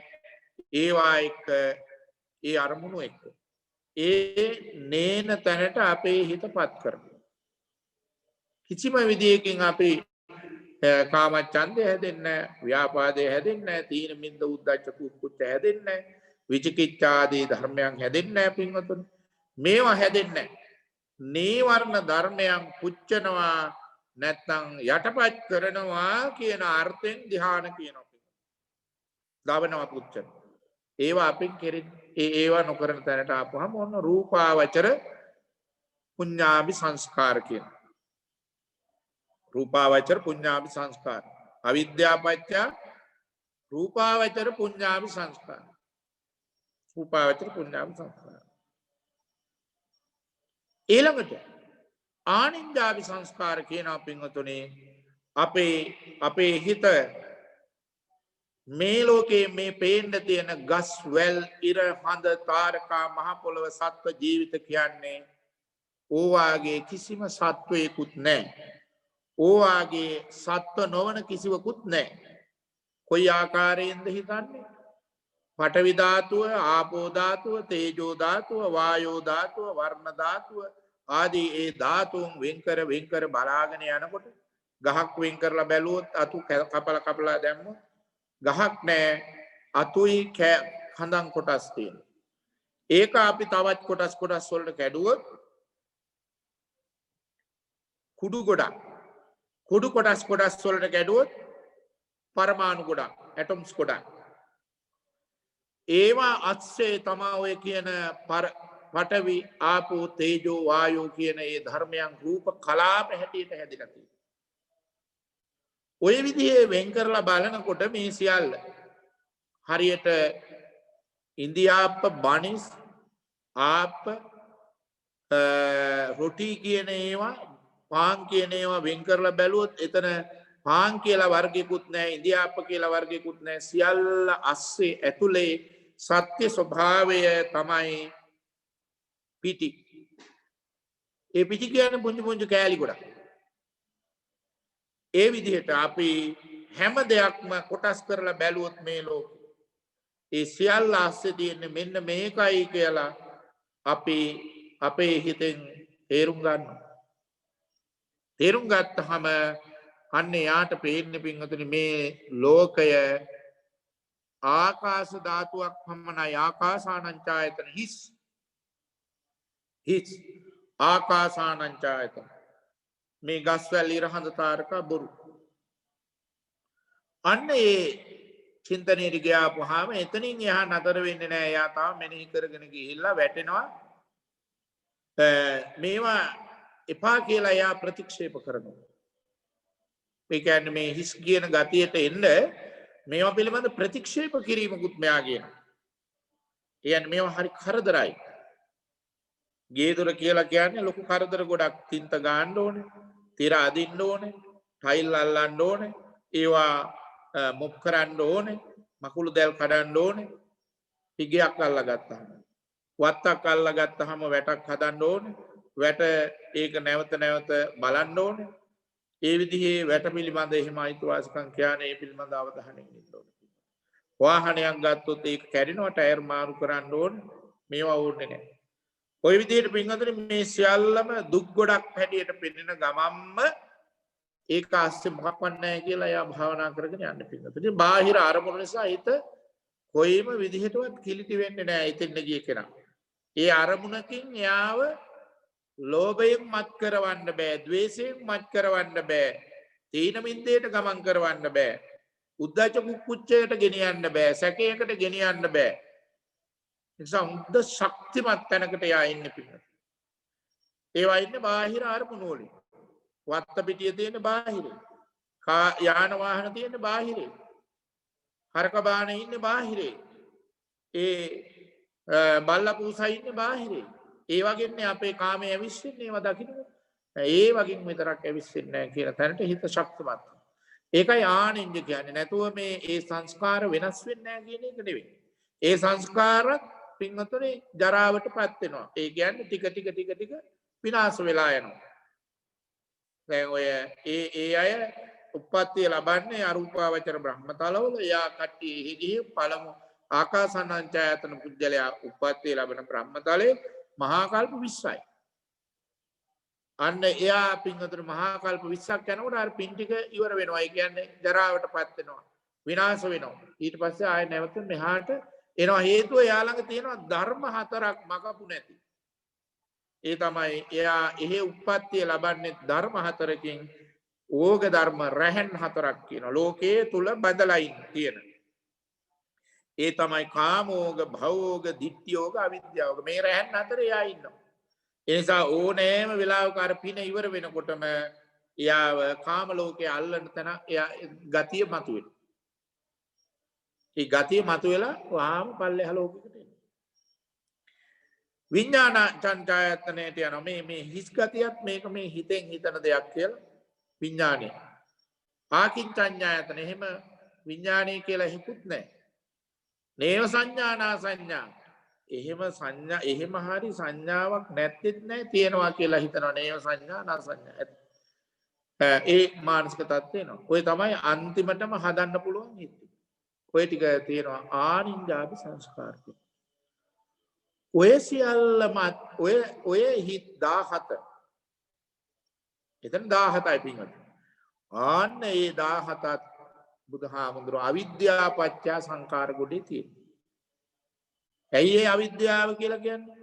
ඒවා එක්ක ඒ අරමුණු එක්ක ඒ නේන තැනට අපේ හිතපත් කරනවා. කිසිම විදියකින් අපි කාමච්ඡන්දය හැදෙන්නේ නැහැ, ව්‍යාපාදය හැදෙන්නේ නැහැ, තීන මිද්ද උද්ධච්ච කුක්කුච්ච හැදෙන්නේ නැහැ, විචිකිච්ඡා ආදී ධර්මයන් හැදෙන්නේ නැහැ පින්වතුනි. මේවා හැදෙන්නේ නැහැ. නීවරණ ධර්මයන් පුච්චනවා නැත්නම් යටපත් කරනවා කියන අර්ථයෙන් ධ්‍යාන කියනවා. දවනවා පුච්චන. ඒවා අපින් කෙරෙන්නේ ඒවා නොකරන තැනට ආපුවම ඔන්න රූපාවචර පුඤ්ඤාභි සංස්කාර කියනවා. රූපාවචර පුඤ්ඤාභි සංස්කාර. අවිද්‍යාපච්ච රූපාවචර පුඤ්ඤාභි සංස්කාර. රූපාවචර පුඤ්ඤාභි සංස්කාර. ඊළඟට ආනින්ජාභි සංස්කාර කියන පින්වතුනි අපේ හිත මේ ලෝකයේ මේ පේන්න තියෙන ගස් වැල් ඉර හඳ තාරකා මහ පොළව සත්ව ජීවිත කියන්නේ ඕවාගේ කිසිම සත්වයකුත් නැහැ. ඕවාගේ සත්ව නොවන කිසිවකුත් නැහැ. කොයි ආකාරයෙන්ද හිතන්නේ? පඨවි ධාතුව, ආපෝ ධාතුව, තේජෝ ධාතුව, වායෝ ධාතුව, වර්ණ ධාතුව ආදී ඒ ධාතුන් වෙන්කර බලාගෙන යනකොට ගහක් වෙන් කරලා බැලුවොත් අතු කපලා දැම්මොත් ගහක් නැහැ, අතුයි කඳන් කොටස් තියෙනවා. ඒක අපි තවත් කොටස් වලට කැඩුවොත් කුඩු ගොඩක්, කුඩු කොටස් වලට කැඩුවොත් පරමාණු ගොඩක්, ඇටොම්ස් ගොඩක්. ඒවා අස්සේ තමා ඔය කියන පඨවි ආපෝ තේජෝ වායෝ කියන ඒ ධර්මයන් රූප කලාප හැටියට හැදිලා තියෙනවා. ඔය විදිහේ වෙන් කරලා බලනකොට මේ සියල්ල හරියට ඉන්දියාප්ප බනිස් ආප්ප රොටි කියන ඒවා පාන් කියන ඒවා වෙන් කරලා බැලුවොත් එතන පාන් කියලා වර්ගයකුත් නැහැ, ඉන්දියාප්ප කියලා වර්ගයකුත් නැහැ. සියල්ල අස්සේ ඇතුලේ සත්‍ය ස්වභාවය තමයි පිටි. ඒ පිටි කියන්නේ පුංචි කෑලි ගොඩක්. ඒ විදිහට අපි හැම දෙයක්ම කොටස් කරලා බැලුවොත් මේ ලෝකෙ ඒ සියල්ල අස්සේ තියෙන්නේ මෙන්න මේකයි කියලා අපි අපේ හිතෙන් තේරුම් ගන්නවා. තේරුම් ගත්තාම අන්න යාට පේන්නේ පින්වතුනි මේ ලෝකය ආකාශ ධාතුවක් පමණයි. ආකාසානංචායතන හිස් ආකාසානංචායතන. මේ ගස්වැල් ඉරහඳ තාරකා බොරු. අන්න ඒ චින්තනයට ගියාපුවාම එතනින් එහා නතර වෙන්නේ නැහැ. එයා තාම මෙනෙහි කරගෙන ගිහිල්ලා වැටෙනවා. මේවා එපා කියලා එයා ප්‍රතික්ෂේප කරනවා. ඒ කියන්නේ මේ හිස් කියන ගතියට එන්න මේවා පිළිබඳ ප්‍රතික්ෂේප කිරීමකුත් මෙයා කියනවා. කියන්නේ මේවා හරි කරදරයි. ගේ දොර කියලා කියන්නේ ලොකු කරදර ගොඩක්. තින්ත ගන්න ඕනේ, තිර අදින්න ඕනේ, ටයිල් අල්ලන්න ඕනේ, ඒවා මොප් කරන්න ඕනේ, මකුළු දැල් කඩන්න ඕනේ. පිගයක් අල්ලගත්තාම, වත්තක් අල්ලගත්තාම වැටක් හදන්න ඕනේ. වැට ඒක නැවත බලන්න ඕනේ. ඒ විදිහේ වැට පිළිබඳ එහෙම අයිතිවාසිකම් කියන්නේ ඒ පිළිබඳ අවධානයෙන් ඉන්න ඕනේ. වාහනයක් ගත්තොත් ඒක කැඩෙනවා, ටයර් මාරු කරන්න ඕනේ. මේවා ඕනේ නැහැ. ඔය විදිහට පින්වතුනි මේ සියල්ලම දුක් ගොඩක් හැටියට පෙනෙන ගමම්ම ඒක ASCII මොකක්වත් නැහැ කියලා එයා භාවනා කරගෙන යන්න පින්වතුනි. බාහිර අරමුණු නිසා හිත කොයිම විදිහටවත් කිලිටි වෙන්නේ නැහැ ඉතින් ගිය කෙනා. ඒ අරමුණකින් එයාව ලෝභයෙන් මත් කරවන්න බෑ, ද්වේෂයෙන් මත් කරවන්න බෑ, තීන මිද්දේට ගමන් කරවන්න බෑ, උද්ධච්ච කුක්කුච්චයට ගෙනියන්න බෑ, සැකයකට ගෙනියන්න බෑ. නිසා උද්ද ශක්තිමත් තැනකට යා ඉන්නේ පිටත. ඒවා ඉන්නේ බාහිර අරමුණු වලින්. වත්ත පිටියේ තියෙන බාහිරේ. යාන වාහන තියෙන බාහිරේ. හරක බාන ඉන්නේ බාහිරේ. ඒ බල්ලා පූසා ඉන්නේ බාහිරේ. ඒ වගේනේ අපේ කාමයේ ඇවිස්සෙන්නේ ඒවා දකින්න. ඒ වගේම විතරක් ඇවිස්සෙන්නේ නැහැ කියන තැනට හිත ශක්තිමත්. ඒකයි ආනින්ජ කියන්නේ. නැතුව මේ ඒ සංස්කාර වෙනස් වෙන්නේ නැහැ කියන එක නෙවෙයි. ඒ සංස්කාරත් පින්වතුනි ජරාවටපත් වෙනවා. ඒ කියන්නේ ටික විනාශ වෙලා යනවා. දැන් ඔය ඒ අය උප්පත්තිය ලබන්නේ අරූපාවචර බ්‍රහ්මතලවල. යා කට්ටිය එහි ගිහින් පළමු ආකාසානංචායතන පුජ්‍යලයා උප්පත්තිය ලබන බ්‍රහ්මතලයේ මහා කල්ප 20යි. අන්න එයා පින්වතුනි මහා කල්ප 20ක් යනකොට අර පින් ටික ඉවර වෙනවා. ඒ කියන්නේ ජරාවටපත් වෙනවා. විනාශ වෙනවා. ඊට පස්සේ ආයෙ නැවත මෙහාට එනවා. හේතුව එයා ළඟ තියෙනවා ධර්ම හතරක් මකපු නැති. ඒ තමයි එයා එහෙ උප්පත්තිය ලබන්නේ ධර්ම හතරකින්. ඕග ධර්ම රැහන් හතරක් කියනවා. ලෝකයේ තුල බඳලා තියෙන. ඒ තමයි කාමෝග, භවෝග, ditthiyෝග, අවිද්‍යාවෝග. මේ රැහන් හතරේ එයා ඉන්නවා. ඒ නිසා ඕනෑම වෙලාවක අර පින ඉවර වෙනකොටම එයාව කාම ලෝකයේ අල්ලන තැන එයා ගතිය මතුවෙනවා. ඒ ගතිය මතුවෙලා වහාම පල්ලෙහා ලෝකෙකට එනවා. විඥාන චංචායතනයට යනවා. මේ හිස් ගතියත් මේක මේ හිතෙන් හිතන දෙයක් කියලා විඥානේ. ආකින්චඤ්ඤායතන එහෙම විඥානේ කියලා හිකුත් නැහැ. නේව සංඥානා සංඥා. එහෙම සංඥා එහෙම හරි සංඥාවක් නැත්තේත් නැහැ තියෙනවා කියලා හිතනවා. නේව සංඥානා සංඥා. ඒ මානසික තත්ත්වේ එනවා. ඔය තමයි අන්තිමටම හදන්න පුළුවන් හිත. ඔය ටික තියෙනවා ආනින්ජාපි සංස්කාර කියලා. ඔය සියල්ලම ඔය හිත් 17. එතන 17යි පින්වතුනි. ආන්න ඒ 17ත් බුදුහාමුදුරුවෝ අවිද්‍යාව පත්‍ය සංකාර ගොඩේ තියෙනවා. ඇයි ඒ අවිද්‍යාව කියලා කියන්නේ?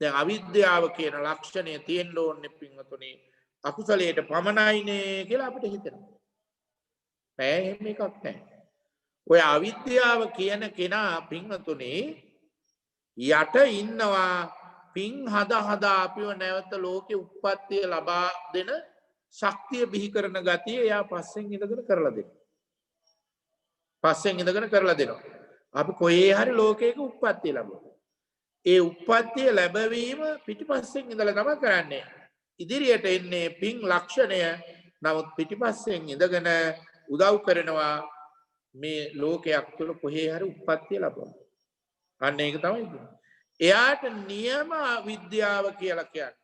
දැන් අවිද්‍යාව කියන ලක්ෂණය තියෙන්න ඕනේ පින්වතුනි අකුසලයට පමණයිනේ කියලා අපිට හිතෙනවා. නෑ එහෙම එකක් නෑ. ඔය අවිද්‍යාව කියන කෙනා පින්වතුනි යට ඉන්නවා පින් හදා අපිව නැවත ලෝකෙ උප්පත්තිය ලබා දෙන ශක්තිය බිහි කරන ගතිය එයා පස්සෙන් ඉඳගෙන කරලා දෙනවා. පස්සෙන් ඉඳගෙන කරලා දෙනවා. අපි කොහේ හරි ලෝකයක උප්පත්තිය ලැබුවා. ඒ උප්පත්තිය ලැබවීම පිටිපස්සෙන් ඉඳලා තමයි කරන්නේ. ඉදිරියට එන්නේ පින් ලක්ෂණය. නමුත් පිටිපස්සෙන් ඉඳගෙන උදව් කරනවා මේ ලෝකයක් තුළ කොහේ හරි උප්පත්තිය ලැබුවා. අන්න ඒක තමයි කියන්නේ. එයාට නියම විද්‍යාව කියලා කියන්නේ.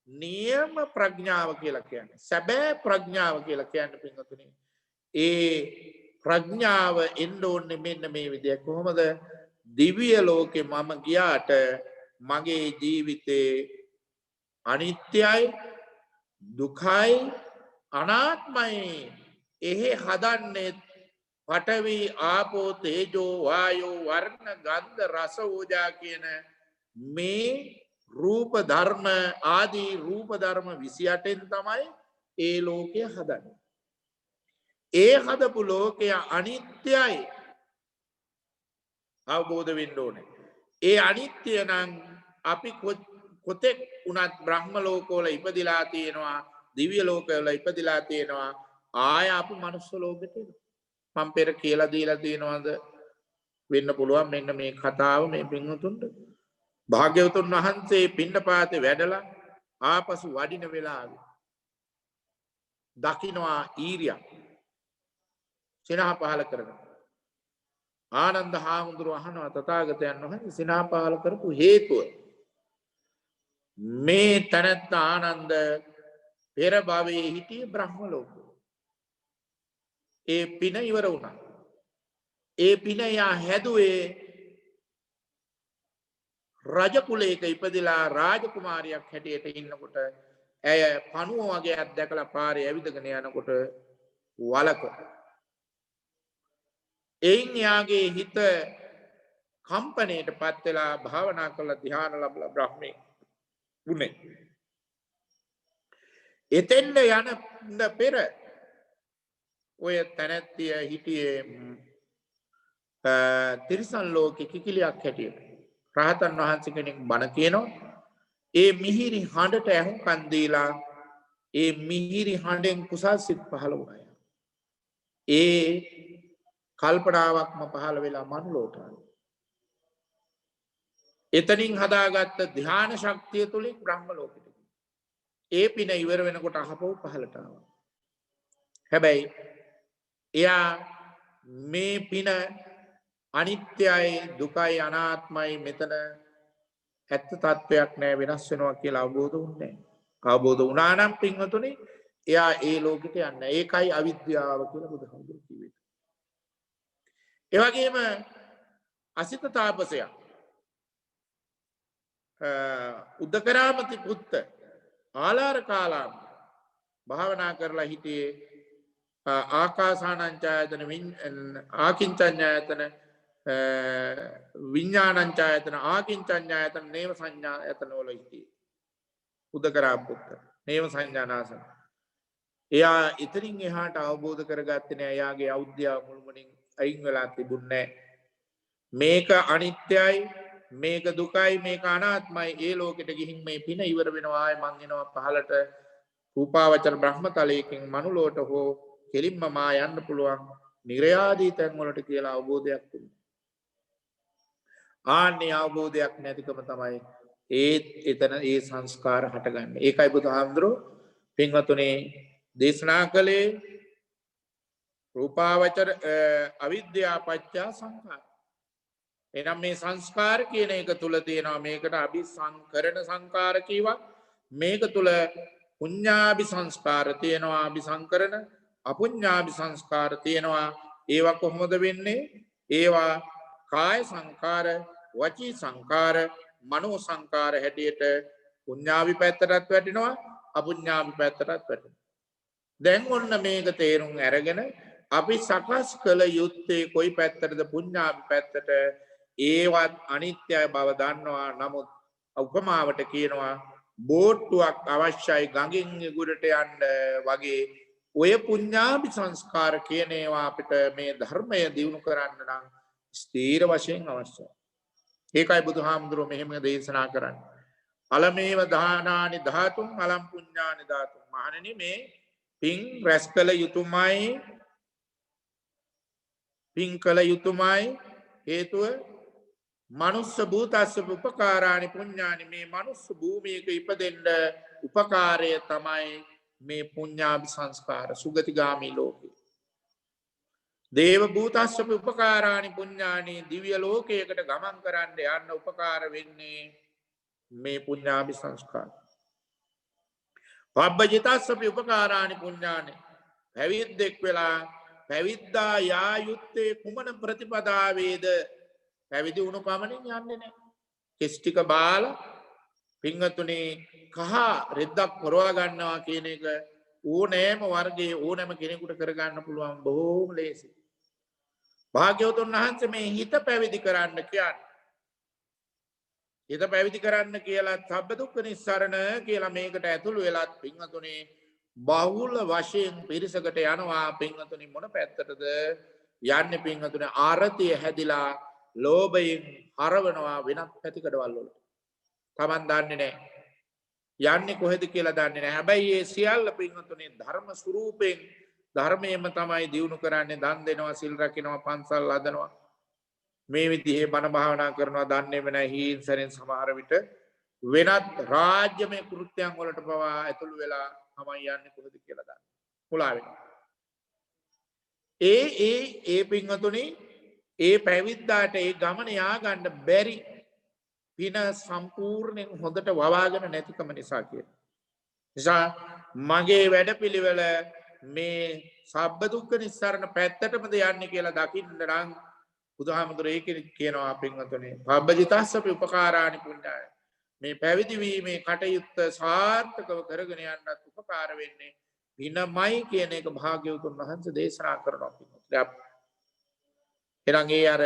නියම ප්‍රඥාව කියලා කියන්නේ. සැබෑ ප්‍රඥාව කියලා කියන්නේ පින්වතුනි. ඒ ප්‍රඥාව එන්න ඕනේ මෙන්න මේ විදිය. කොහොමද? දිව්‍ය ලෝකේ මම ගියාට මගේ ජීවිතේ අනිත්‍යයි, දුකයි, අනාත්මයි. එහෙ හදන්නේ පඨවි, ආපෝ, තේජෝ, වායෝ, වර්ණ, ගන්ධ, රස, ඕජා කියන මේ රූප ධර්ම ආදී රූප ධර්ම 28න් තමයි ඒ ලෝකය හදන්නේ. ඒ හදපු ලෝකය අනිත්‍යයි අවබෝධ වෙන්න ඕනේ. ඒ අනිත්‍ය නම් අපි කොතෙක් උනත් බ්‍රහ්ම ලෝකවල ඉපදිලා තියෙනවා, දිව්‍ය ලෝකවල ඉපදිලා තියෙනවා, ආය අපි මනුස්ස ලෝකෙට එනවා. මම පෙර කියලා දීලා තියෙනවද වෙන්න පුළුවන් මෙන්න මේ කතාව මේ පින්වතුන්ට. භාග්‍යවතුන් වහන්සේ පිණ්ඩපාතේ වැඩලා ආපසු වඩින වෙලාවේ දකින්නවා ඊරියක් සිනහ පහල කරගෙන. ආනන්ද හාමුදුරුවෝ අහනවා තථාගතයන් වහන්සේ සිනහ පහල කරපු හේතුව. මේ තනත්ත ආනන්ද පෙර භවයේ හිටියේ බ්‍රහ්ම ලෝකේ. ඒ පින ඉවර වුණා. ඒ පින යා හැදුවේ රජ කුලයක ඉපදිලා රාජකුමාරියක් හැටියට ඉන්නකොට ඇය පණුව වගේ අත්දැකලා පාරේ ඇවිදගෙන යනකොට වලක එයින් යාගේ හිත කම්පණයට පත් වෙලා භාවනා කරලා ධ්‍යාන ලැබලා බ්‍රහ්මේ වුණේ. එතෙන්ද යන පෙර ඔය තැනැත්තිය හිටියේ තිරිසන් ලෝකෙ කිකිලියක් හැටියට. රහතන් වහන්සේ කෙනෙක් බණ කියනවා. ඒ මිහිරි හඬට ඇහුම්කන් දීලා ඒ මිහිරි හඬෙන් කුසල් සිත් පහළ වුණා. ඒ කල්පනාවක්ම පහළ වෙලා මනුලෝට. එතනින් හදාගත්ත ධ්‍යාන ශක්තිය තුලින් බ්‍රහ්ම ලෝකෙට. ඒ පින ඉවර වෙනකොට අහපව පහළට ආවා. හැබැයි එයා මේ පින අනිත්‍යයි, දුකයි, අනාත්මයි, මෙතන ඇත්ත තත්වයක් නෑ, වෙනස් වෙනවා කියලා අවබෝධ වුණේ නෑ. අවබෝධ වුණා නම් පින්වතුනි එයා ඒ ලෝකෙට යන්නේ. ඒකයි අවිද්‍යාව කියලා බුදුහාමුදුරුවෝ කිව්වේ. ඒ වගේම අසිත තාපසයා උද්දකරාමති පුත්ත ආලාර කාලාම භාවනා කරලා හිටියේ ආකාසානංචායතන ආකින්චඤ්ඤායතන විඥානංචායතන ආකින්චඤ්ඤායතන නේව සංඥායතන වල හිටියේ උද්දකරාම පුත්ත නේව සංඥානාසන. එයා ඉතින් එහාට අවබෝධ කරගත්තේ නෑ. එයාගේ අවිද්‍යාව මුළුමනින් අයින් වෙලා තිබුණේ නෑ. මේක අනිත්‍යයි, මේක දුකයි, මේක අනාත්මයි. ඒ ලෝකෙට ගිහින් මේ පින ඉවර වෙනවා. ආයෙ මං එනවා පහලට රූපාවචර බ්‍රහ්මතලයකින් මනුලෝට හෝ කෙලින්ම මා යන්න පුළුවන් නිර්යාදී තැන් වලට කියලා අවබෝධයක් තිබුණා. ආන්නේ අවබෝධයක් නැතිකම තමයි එතන ඒ සංස්කාර හටගන්නේ. ඒකයි බුදුහාමුදුරුවෝ පින්වතුනි දේශනා කළේ රූපාවචර අවිද්‍යා පත්‍ය සංඛාර. එනම් මේ සංස්කාර කියන එක තුල තියෙනවා මේකට අபிසංකරණ සංකාර කීවා. මේක තුල පුඤ්ඤාභි සංස්කාර තියෙනවා, අபிසංකරණ අපුඤ්ඤාභි සංස්කාර තියෙනවා. ඒවා කොහොමද වෙන්නේ? ඒවා කාය සංකාර, වචී සංකාර, මනෝ සංකාර හැටියට පුඤ්ඤාභි පැත්තටත් වැටෙනවා, අපුඤ්ඤාභි පැත්තටත් වැටෙනවා. දැන් ඔන්න මේක තේරුම් අරගෙන අපි සකස් කළ යුත්තේ කොයි පැත්තටද? පුඤ්ඤාභි පැත්තට. ඒවත් අනිත්‍යයි බව දන්නවා. නමුත් උපමාවට කියනවා බෝට්ටුවක් අවශ්‍යයි ගඟින් ගුඩට යන්න වගේ. ඔය පුඤ්ඤාභි සංස්කාර කියන ඒවා අපිට මේ ධර්මය දියුණු කරන්න නම් ස්ථීර වශයෙන් අවශ්‍යයි. ඒකයි බුදුහාමුදුරුවෝ මෙහෙම දේශනා කරන්නේ. අලමේව දානානි ධාතුන් අලම් පුඤ්ඤානි ධාතුන්. මහණෙනි මේ පින් රැස් කළ යුතුයමයි, පින් කළ යුතුයමයි. හේතුව මනුස්ස භූතස්ස උපකාරානි පුඤ්ඤානි. මේ මනුස්ස භූමියක ඉපදෙන්න උපකාරය තමයි මේ පුඤ්ඤාභි සංස්කාර. සුගතිගාමී ලෝකේ. දේව භූතස්ස උපකාරානි පුඤ්ඤානි. දිව්‍ය ලෝකයකට ගමන් කරන්න යන්න උපකාර වෙන්නේ මේ පුඤ්ඤාභි සංස්කාර. පබ්බජිතස්ස උපකාරානි පුඤ්ඤානි. පැවිද්දෙක් වෙලා පැවිද්දා යා යුත්තේ කුමන ප්‍රතිපදාවේද? පැවිදි වුණු පමණින් යන්නේ නැහැ. කෙස් ටික බාලා පින්වතුනි කහ රෙද්දක් පොරවා ගන්නවා කියන එක ඕනෑම වර්ගයේ ඕනෑම කෙනෙකුට කරගන්න පුළුවන් බොහෝම ලේසි. භාග්‍යවතුන් වහන්සේ මේ හිත පැවිදි කරන්න කියන්නේ. හිත පැවිදි කරන්න කියලා සබ්බ දුක්ඛ නිස්සරණ කියලා මේකට ඇතුළු වෙලත් පින්වතුනි බහුල වශයෙන් පිරිසකට යනවා. පින්වතුනි මොන පැත්තටද යන්නේ? පින්වතුනි ආරතිය හැදිලා ලෝභයෙන් හරවනවා වෙනත් පැතිකඩවල් වලට. Taman දන්නේ නැහැ. යන්නේ කොහෙද කියලා දන්නේ නැහැ. හැබැයි මේ සියල්ල පින්වතුනි ධර්ම ස්වරූපයෙන් ධර්මයෙන්ම තමයි දියුණු කරන්නේ. දන් දෙනවා, සිල් රකින්නවා, පන්සල් හදනවා. මේ විදිහේ බණ භාවනා කරනවා. දන්නේම නැහැ. හීන්සරෙන් සමහර විට වෙනත් රාජ්‍යමය කෘත්‍යයන් වලට පවා ඇතුළු වෙලා තමයි යන්නේ කොහෙද කියලා දන්නේ. මුලා වෙනවා. ඒ පින්වතුනි ඒ පැවිද්දාට ඒ ගමන යා ගන්න බැරි පින සම්පූර්ණයෙන් හොඳට වවාගෙන නැතිකම නිසා කියන. නිසා මගේ වැඩපිළිවෙල මේ සබ්බ දුක්ඛ නිස්සරණ පැත්තටමද යන්නේ කියලා දකින්න නම් බුදුහාමුදුරේ කියනවා පින්වතුනි පබ්බජිතස්සපි උපකාරානි පුඤ්ඤාය. මේ පැවිදි වීමේ කටයුත්ත සාර්ථකව කරගෙන යන්නත් උපකාර වෙන්නේ පිනමයි කියන එක භාග්‍යවතුන් වහන්සේ දේශනා කරනවා පින්වතුනි. එහෙනම් ඒ අර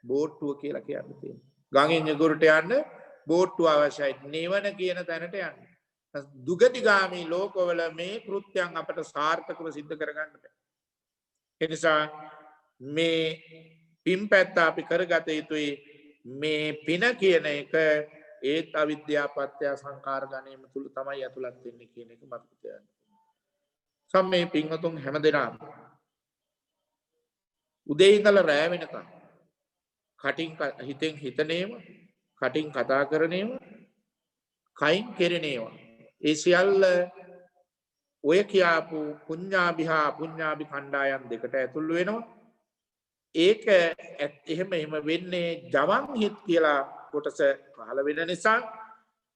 බෝට්ටුව කියලා කියන්නේ තියෙනවා. ගඟින් යගුරට යන්න බෝට්ටුව අවශ්‍යයි. නිවන කියන තැනට යන්න. දුගතිගාමී ලෝකවල මේ කෘත්‍යයන් අපට සාර්ථකව සිද්ධ කරගන්න බෑ. ඒ නිසා මේ පින් පැත්ත අපි කරගත යුතුයි. මේ පින කියන එක ඒත් අවිද්‍යා පත්‍ය සංකාර ගණේම තුල තමයි ඇතුළත් වෙන්නේ කියන එක මතක තියාගන්න. සම්මේ පින්වතුන් හැමදෙනාම උදේ ඉඳලා රැ වෙනකම් කටින් හිතෙන් හිතනේම, කටින් කතා කරනේම, කයින් කෙරෙනේම ඒ සියල්ල ඔය කියාපු පුඤ්ඤාභිහා අපුඤ්ඤාභි කණ්ඩායම් දෙකට ඇතුළු වෙනවා. ඒක එහෙම වෙන්නේ ජවන් හිත් කියලා කොටස පහළ වෙන නිසා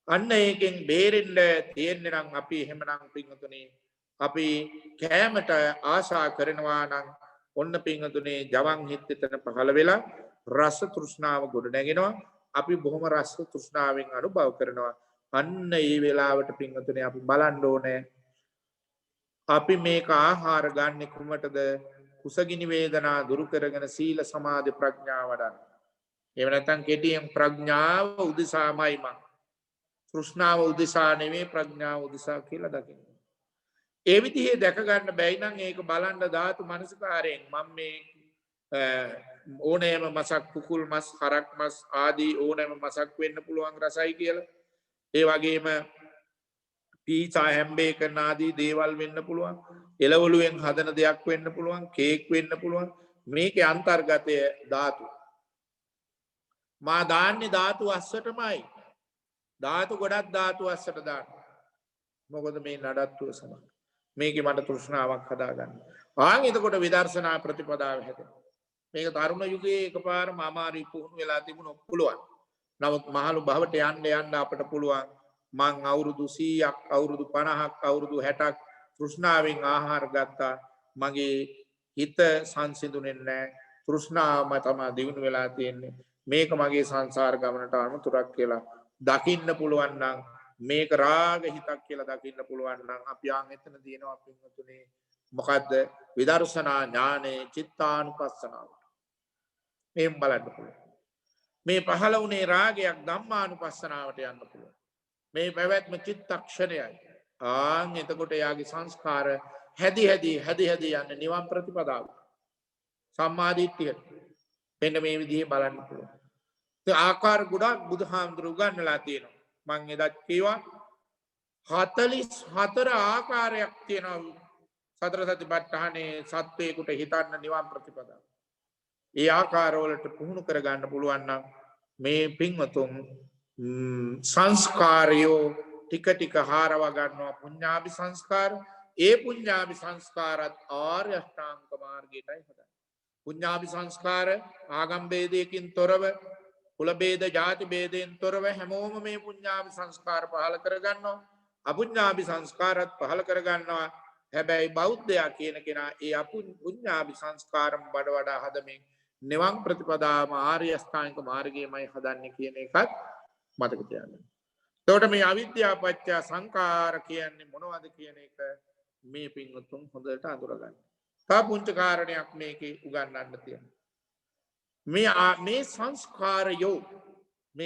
අන්න ඒකෙන් බේරෙන්න තියෙන්නේ නම් අපි එහෙමනම් පින්වතුනි අපි කෑමට ආශා කරනවා නම් ඔන්න පින්වතුනේ ජවන් හිත් එතන පහළ වෙලා රස තෘෂ්ණාව ගොඩ නැගෙනවා. අපි බොහොම රස තෘෂ්ණාවෙන් අනුභව කරනවා. අන්න ඒ වෙලාවට පින්වතුනේ අපි බලන්න ඕනේ අපි මේක ආහාර ගන්න කුමටද? කුසගිනි වේදනා දුරු කරගෙන සීල සමාධි ප්‍රඥාව වඩන්න. එහෙම නැත්නම් කෙටියෙන් ප්‍රඥාව උදෙසාමයි මං. තෘෂ්ණාව උදෙසා නෙමෙයි ප්‍රඥාව උදෙසා කියලා දකින්න. ඒ විදිහේ දැක ගන්න බැයි නම් ඒක බලන්න ධාතු මනසකාරයෙන් මම මේ ඕනෑම මසක් කුකුල් මස් හරක් මස් ආදී ඕනෑම මසක් වෙන්න පුළුවන් රසයි කියලා. ඒ වගේම පීසා හැම්බේකන් ආදී දේවල් වෙන්න පුළුවන්. එළවලුවෙන් හදන දෙයක් වෙන්න පුළුවන්. කේක් වෙන්න පුළුවන්. මේකේ අන්තර්ගතය ධාතු. මා දාන්නේ ධාතු අස්සටමයි. ධාතු ගොඩක් ධාතු අස්සට දාන්න. මොකද මේ නඩත්තුව සමාන. මේකේ මට තෘෂ්ණාවක් හදාගන්න. ආන් එතකොට විදර්ශනා ප්‍රතිපදාව හැදෙනවා. මේක තරුණ යුගයේ එකපාරම අමාරු පුහුණු වෙලා තිබුණොත් පුළුවන්. නමුත් මහලු භවට යන්න අපට පුළුවන්. මං අවුරුදු 100ක් අවුරුදු 50ක් අවුරුදු 60ක් තෘෂ්ණාවෙන් ආහාර ගත්තා. මගේ හිත සංසිඳුනේ නැහැ. තෘෂ්ණාවම තමයි දිනු වෙලා තියෙන්නේ. මේක මගේ සංසාර ගමනට අනුතරක් කියලා දකින්න පුළුවන් නම් මේක රාග හිතක් කියලා දකින්න පුළුවන් නම් අපි ආන් එතන දිනනවා පින්වතුනේ. මොකද්ද? විදර්ශනා ඥානේ චිත්තානුපස්සනාව. මේ බලන්න පුළුවන්. මේ පහළ වුණේ රාගයක් ධම්මානුපස්සනාවට යන්න පුළුවන්. මේ පැවැත්ම චිත්තක්ෂණයයි. ආන් එතකොට යාගේ සංස්කාර හැදි යන නිවන් ප්‍රතිපදාව. සම්මාදිට්ඨියට. මෙන්න මේ විදිහේ බලන්න පුළුවන්. ඒ ආකාර ගොඩක් බුදුහාමුදුරු උගන්වලා තියෙනවා. මම එදත් කිව්වා 44 ආකාරයක් තියෙනවා. සතර සතිපට්ඨානේ සත්වේකට හිතන්න නිවන් ප්‍රතිපදාව. ඒ ආකාරවලට පුහුණු කරගන්න පුළුවන් නම් මේ පින්වතුන් සංස්කාරයෝ ටික ටික හාරව ගන්නවා පුඤ්ඤාභි සංස්කාර. ඒ පුඤ්ඤාභි සංස්කාරත් ආර්ය අෂ්ටාංග මාර්ගයටයි හදන්නේ. පුඤ්ඤාභි සංස්කාර ආගම් ભેදයකින් තොරව කුල ભેද ಜಾති ભેදයෙන් තොරව හැමෝම මේ පුඤ්ඤාභි සංස්කාර පහල කරගන්නවා. අපුඤ්ඤාභි සංස්කාරත් පහල කරගන්නවා. හැබැයි බෞද්ධයා කියන කෙනා ඒ අපුඤ්ඤාභි සංස්කාරම් බඩ වඩා හදමින් නිවන් ප්‍රතිපදාම ආර්ය අෂ්ටාංග මාර්ගයමයි හදන්නේ කියන එකත් මතක තියාගන්න. එතකොට මේ අවිද්‍යාව පත්‍ය සංඛාර කියන්නේ මොනවද කියන එක මේ පින්වතුන් හොඳට අඳුරගන්න. තව පුංචි කාරණයක් මේකේ උගන්වන්න තියෙනවා. මේ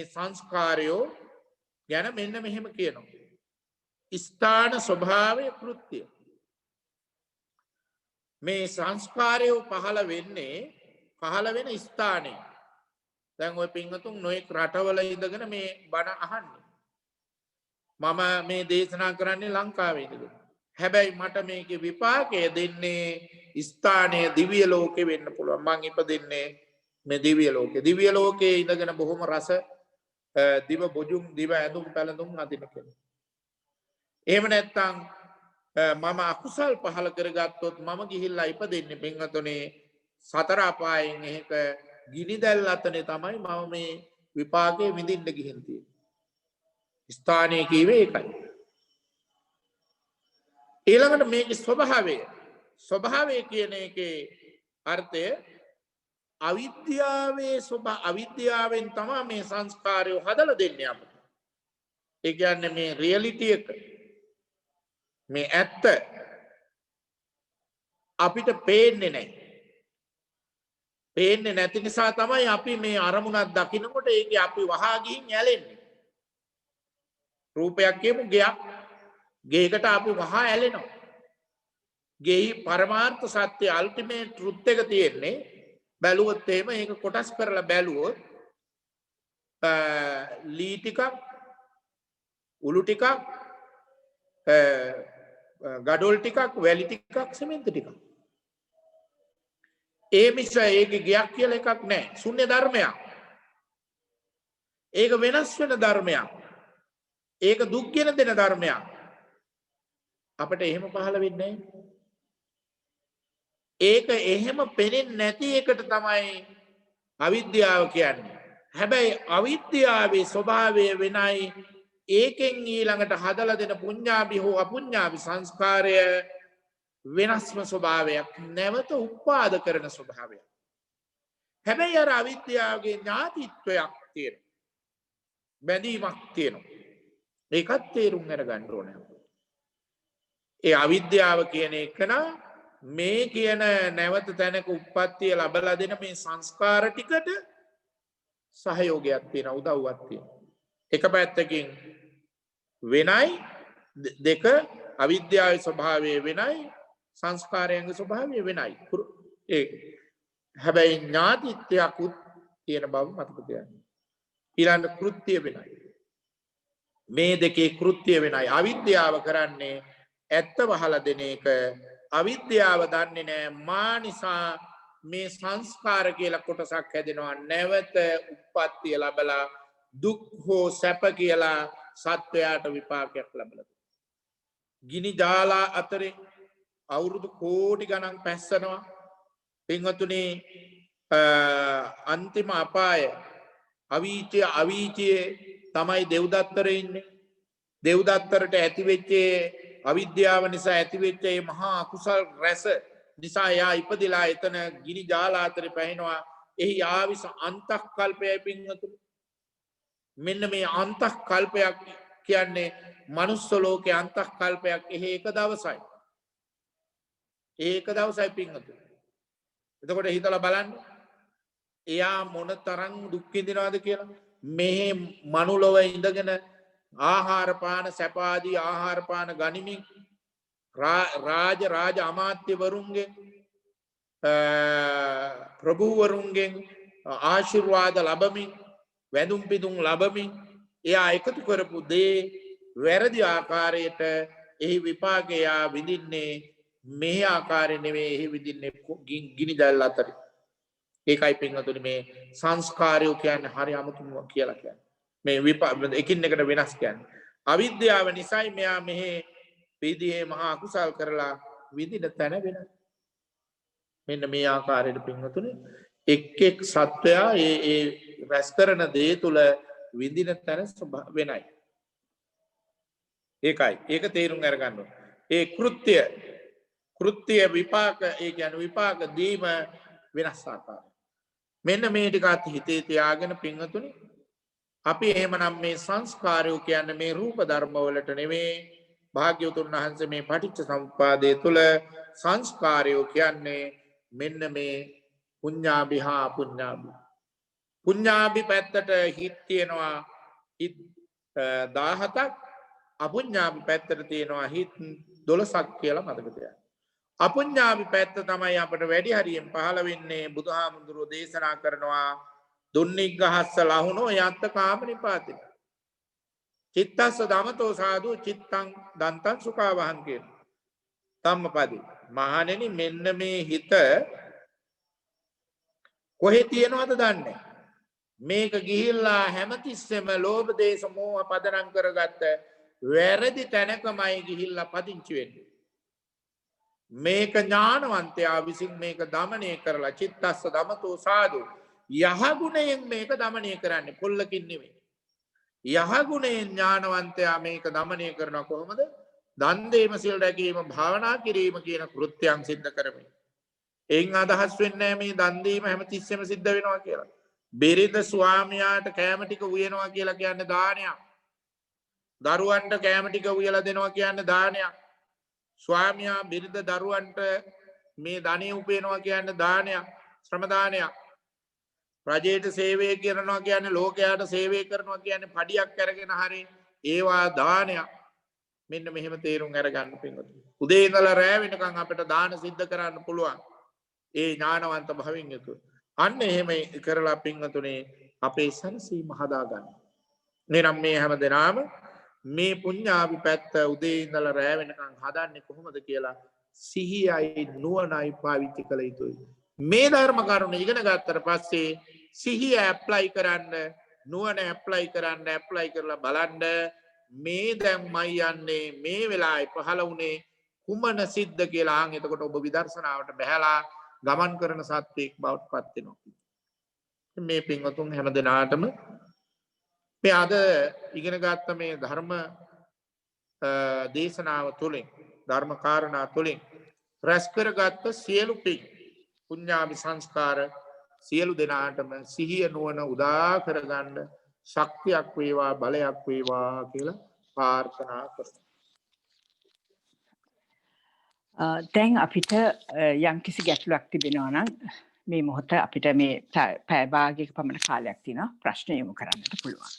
සංස්කාරයෝ ගැන මෙන්න මෙහෙම කියනවා. ස්ථාන ස්වභාවය කෘත්‍ය. මේ සංස්කාරයෝ පහළ වෙන ස්ථානේ. දැන් ඔය පින්වතුන් නොයෙක් රටවල ඉඳගෙන මේ බණ අහන්නේ. මම මේ දේශනා කරන්නේ ලංකාවේ ඉඳගෙන. හැබැයි මට මේකේ විපාකය දෙන්නේ ස්ථානයේ දිව්‍ය ලෝකේ වෙන්න පුළුවන්. මං ඉපදින්නේ මේ දිව්‍ය ලෝකේ. දිව්‍ය ලෝකේ ඉඳගෙන බොහොම රස දිව බොජුම් දිව ඇඳුම් පැළඳුම් අදින කෙනෙක්. එහෙම නැත්නම් මම අකුසල් පහල කරගත්තොත් මම ගිහිල්ලා ඉපදෙන්නේ පින්වතුනේ සතර අපායෙන් එහෙක ගිනි දැල් අතනේ තමයි මම මේ විපාකේ විඳින්න ගිහින් තියෙන්නේ. ස්ථානයේ කීවේ ඒකයි. ඊළඟට මේකේ ස්වභාවය කියන එකේ අර්ථය අවිද්‍යාවෙන් තමයි මේ සංස්කාරය හදලා දෙන්නේ අපිට. ඒ කියන්නේ මේ රියැලිටි එක මේ ඇත්ත අපිට පේන්නේ නැහැ. පේන්නේ නැති නිසා තමයි අපි මේ අරමුණක් දකිනකොට ඒකේ අපි වහා ගිහින් ඇලෙන්නේ. රූපයක් කියමු ගයක්. ගේකට අපි වහා ඇලෙනවා. ගෙයි පරමාර්ථ සත්‍ය අල්ටිමේට් ට්‍රුත් එක තියෙන්නේ බැලුවොත් එහෙම ඒක කොටස් කරලා බැලුවොත් ලී ටිකක් උළු ටිකක් ගඩොල් ටිකක් වැලි ටිකක් සිමෙන්ති ටිකක්. ඒ මිස ඒකේ ගයක් කියලා එකක් නැහැ. ශුන්‍ය ධර්මයක්. ඒක වෙනස් වෙන ධර්මයක්. ඒක දුක් ගෙන දෙන ධර්මයක්. අපිට එහෙම පහළ වෙන්නේ නැහැ. ඒක එහෙම පෙනෙන්නේ නැති එකට තමයි අවිද්‍යාව කියන්නේ. හැබැයි අවිද්‍යාවේ ස්වභාවය වෙනයි. ඒකෙන් ඊළඟට හදලා දෙන පුඤ්ඤාභි හෝ අපුඤ්ඤාභි සංස්කාරය වෙනස්ම ස්වභාවයක් නැවත උපාද කරන ස්වභාවයක්. හැබැයි අර අවිද්‍යාවගේ ඥාතිත්වයක් තියෙනවා. බැඳීමක් තියෙනවා. ඒකත් තේරුම් අරගන්න ඕනේ. ඒ අවිද්‍යාව කියන එක මේ කියන නැවත තැනක උප්පත්තිය ලබලා දෙන මේ සංස්කාර ටිකට සහයෝගයක් තියෙන උදව්වක් තියෙනවා. එක පැත්තකින් වෙනයි දෙක අවිද්‍යාවේ ස්වභාවය වෙනයි සංස්කාරයන්ගේ ස්වභාවය වෙනයි. ඒ හැබැයි ඥාතිත්වයකුත් තියෙන බව මතක තියාගන්න. ඊළඟ කෘත්‍ය වෙනයි. මේ දෙකේ කෘත්‍ය වෙනයි. අවිද්‍යාව කරන්නේ ඇත්ත වහලා දෙන එක. අවිද්‍යාව දන්නේ නැහැ මා නිසා මේ සංස්කාර කියලා කොටසක් හැදෙනවා. නැවත උප්පත්තිය ලැබලා දුක් හෝ සැප කියලා සත්වයාට විපාකයක් ලැබලා. ගිනි ජාලා අතරේ අවුරුදු කෝටි ගණන් පැස්සනවා. පින්වතුනි අන්තිම අපාය අවීචයේ තමයි දෙව්දත්තරේ ඉන්නේ. දෙව්දත්තරට ඇතිවෙච්ච අවිද්‍යාව නිසා ඇතිවෙච්ච මේ මහා අකුසල් රැස නිසා යා ඉපදිලා එතන ගිනි ජාලා අතරේ පැහැෙනවා. එහි ආවිස අන්තක්කල්පයයි පින්වතුනි. මෙන්න මේ අන්තක්කල්පයක් කියන්නේ මනුස්ස ලෝකේ අන්තක්කල්පයක්. එහි එක දවසයි. ඒක දවසයි පින්වතුනි. එතකොට හිතලා බලන්න. එයා මොන තරම් දුක් විඳිනවද කියලා. මෙහි මනුලොව ඉඳගෙන ආහාර පාන සැප ආදී ආහාර පාන ගනිමින් රාජ අමාත්‍යවරුන්ගෙන් ප්‍රභූවරුන්ගෙන් ආශිර්වාද ලබමින් වැඳුම් පිදුම් ලබමින් එයා එකතු කරපු දේ වැරදි ආකාරයට එහි විපාකය විඳින්නේ මේ ආකාරය නෙවෙයි. එහි විඳින්නේ ගිනි දැල් අතරේ. ඒකයි පින්වතුනි මේ සංස්කාරය කියන්නේ හරි අමුතුම කියලා කියන්නේ. මේ එකින් එකට වෙනස් කියන්නේ. අවිද්‍යාව නිසායි මෙයා මෙහි විදිහේ මහා අකුසල් කරලා විඳින තැන වෙනස්. මෙන්න මේ ආකාරයට පින්වතුනි එක් සත්වයා ඒ රැස් කරන දේ තුල විඳින තැන වෙනයි. ඒකයි. ඒක තේරුම් අරගන්න ඕනේ. ඒ කෘත්‍ය විපාක ඒ කියන්නේ විපාක දීම වෙනස් ආකාරයි. මෙන්න මේ ටිකත් හිතේ තියාගෙන පින්වතුනි අපි එහෙමනම් මේ සංස්කාරය කියන්නේ මේ රූප ධර්ම වලට නෙවෙයි. භාග්‍යවතුන් වහන්සේ මේ පටිච්ච සමුප්පාදයේ තුල සංස්කාරය කියන්නේ මෙන්න මේ පුඤ්ඤාභි හා අපුඤ්ඤාභි. පුඤ්ඤාභි පැත්තට හිත් තියෙනවා හිත් 17ක්. අපුඤ්ඤාභි පැත්තට තියෙනවා හිත් 12ක් කියලා මතක තියාගන්න. අපුඤ්ඤාභි පැත්ත තමයි අපිට වැඩි හරියෙන් පහළ වෙන්නේ. බුදුහාමුදුරුවෝ දේශනා කරනවා දුන්නිග්ගහස්ස ලහුනෝ යත්ත කාමනිපාතේ. චිත්තස්ස දමතෝ සාදු චිත්තං දන්තං සුඛාවහං කියන ධම්මපදේ. මහණෙනි මෙන්න මේ හිත කොහේ තියෙනවද දන්නේ. මේක ගිහිල්ලා හැමතිස්සෙම ලෝභ දේශ මොහ පදනම් කරගත්ත වැරදි තැනකමයි ගිහිල්ලා පදිංචි වෙන්නේ. මේක ඥානවන්තයා විසින් මේක දමනය කරලා චිත්තස්ස දමතෝ සාදු යහගුණයෙන් මේක දමනය කරන්නේ. පොල්ලකින් නෙවෙයි. යහගුණයෙන් ඥානවන්තයා මේක දමනය කරනවා කොහොමද? දන් දීම සිල් රැකීම භාවනා කිරීම කියන කෘත්‍යයන් සිද්ධ කරමින්. එයින් අදහස් වෙන්නේ මේ දන් දීම හැමතිස්සෙම සිද්ධ වෙනවා කියලා. බිරිඳ ස්වාමියාට කෑම ටික උයනවා කියලා කියන්නේ දානයක්. දරුවන්ට කෑම ටික උයලා දෙනවා කියන්නේ දානයක්. ස්වාමියා බිරිඳ දරුවන්ට මේ ධනෙ උපයනවා කියන්නේ දානයක්, ශ්‍රම දානයක්. රජයට සේවය කරනවා කියන්නේ ලෝකයාට සේවය කරනවා කියන්නේ පඩියක් අරගෙන හරි ඒවා දානයක්. මෙන්න මෙහෙම තේරුම් අරගන්න පින්වතුනි. උදේ ඉඳලා රැ වෙනකන් අපිට දාන සිද්ධ කරන්න පුළුවන්. ඒ ඥානවන්ත භාවයෙන් යුතුව. අන්න එහෙම කරලා පින්වතුනි අපේ සනසීම හදා ගන්න. එනම් මේ හැම දිනම මේ පුඤ්ඤාභි පැත්ත උදේ ඉඳලා රැ වෙනකන් හදන්නේ කොහොමද කියලා සිහියයි නුවණයි පාවිච්චි කළ යුතුයි. මේ ධර්ම කරුණ ඉගෙන ගත්තට පස්සේ සිහිය ඇප්ලයි කරන්න, නුවණ ඇප්ලයි කරලා බලන්න මේ දැන්මයි යන්නේ මේ වෙලාවේ පහළ වුණේ කුමන සිද්ධ කියලා. ආන් එතකොට ඔබ විදර්ශනාවට බහැලා ගමන් කරන සත්‍යයක් බවට පත් වෙනවා. මේ පින්වතුන් හැම දිනාටම මේ අද ඉගෙන ගත්ත මේ ධර්ම දේශනාව තුළින්, ධර්ම කාරණා තුළින් රැස් කරගත්ත සියලු පින් පුඤ්ඤාභි සංස්කාර සියලු දෙනාටම සිහිය නුවණ උදා කරගන්න ශක්තියක් වේවා බලයක් වේවා කියලා ප්‍රාර්ථනා කරමු. දැන් අපිට යම්කිසි ගැටලුවක් තිබෙනවා නම් මේ මොහොත අපිට මේ පැය භාගයක පමණ කාලයක් තියෙනවා ප්‍රශ්න යොමු කරන්නට පුළුවන්.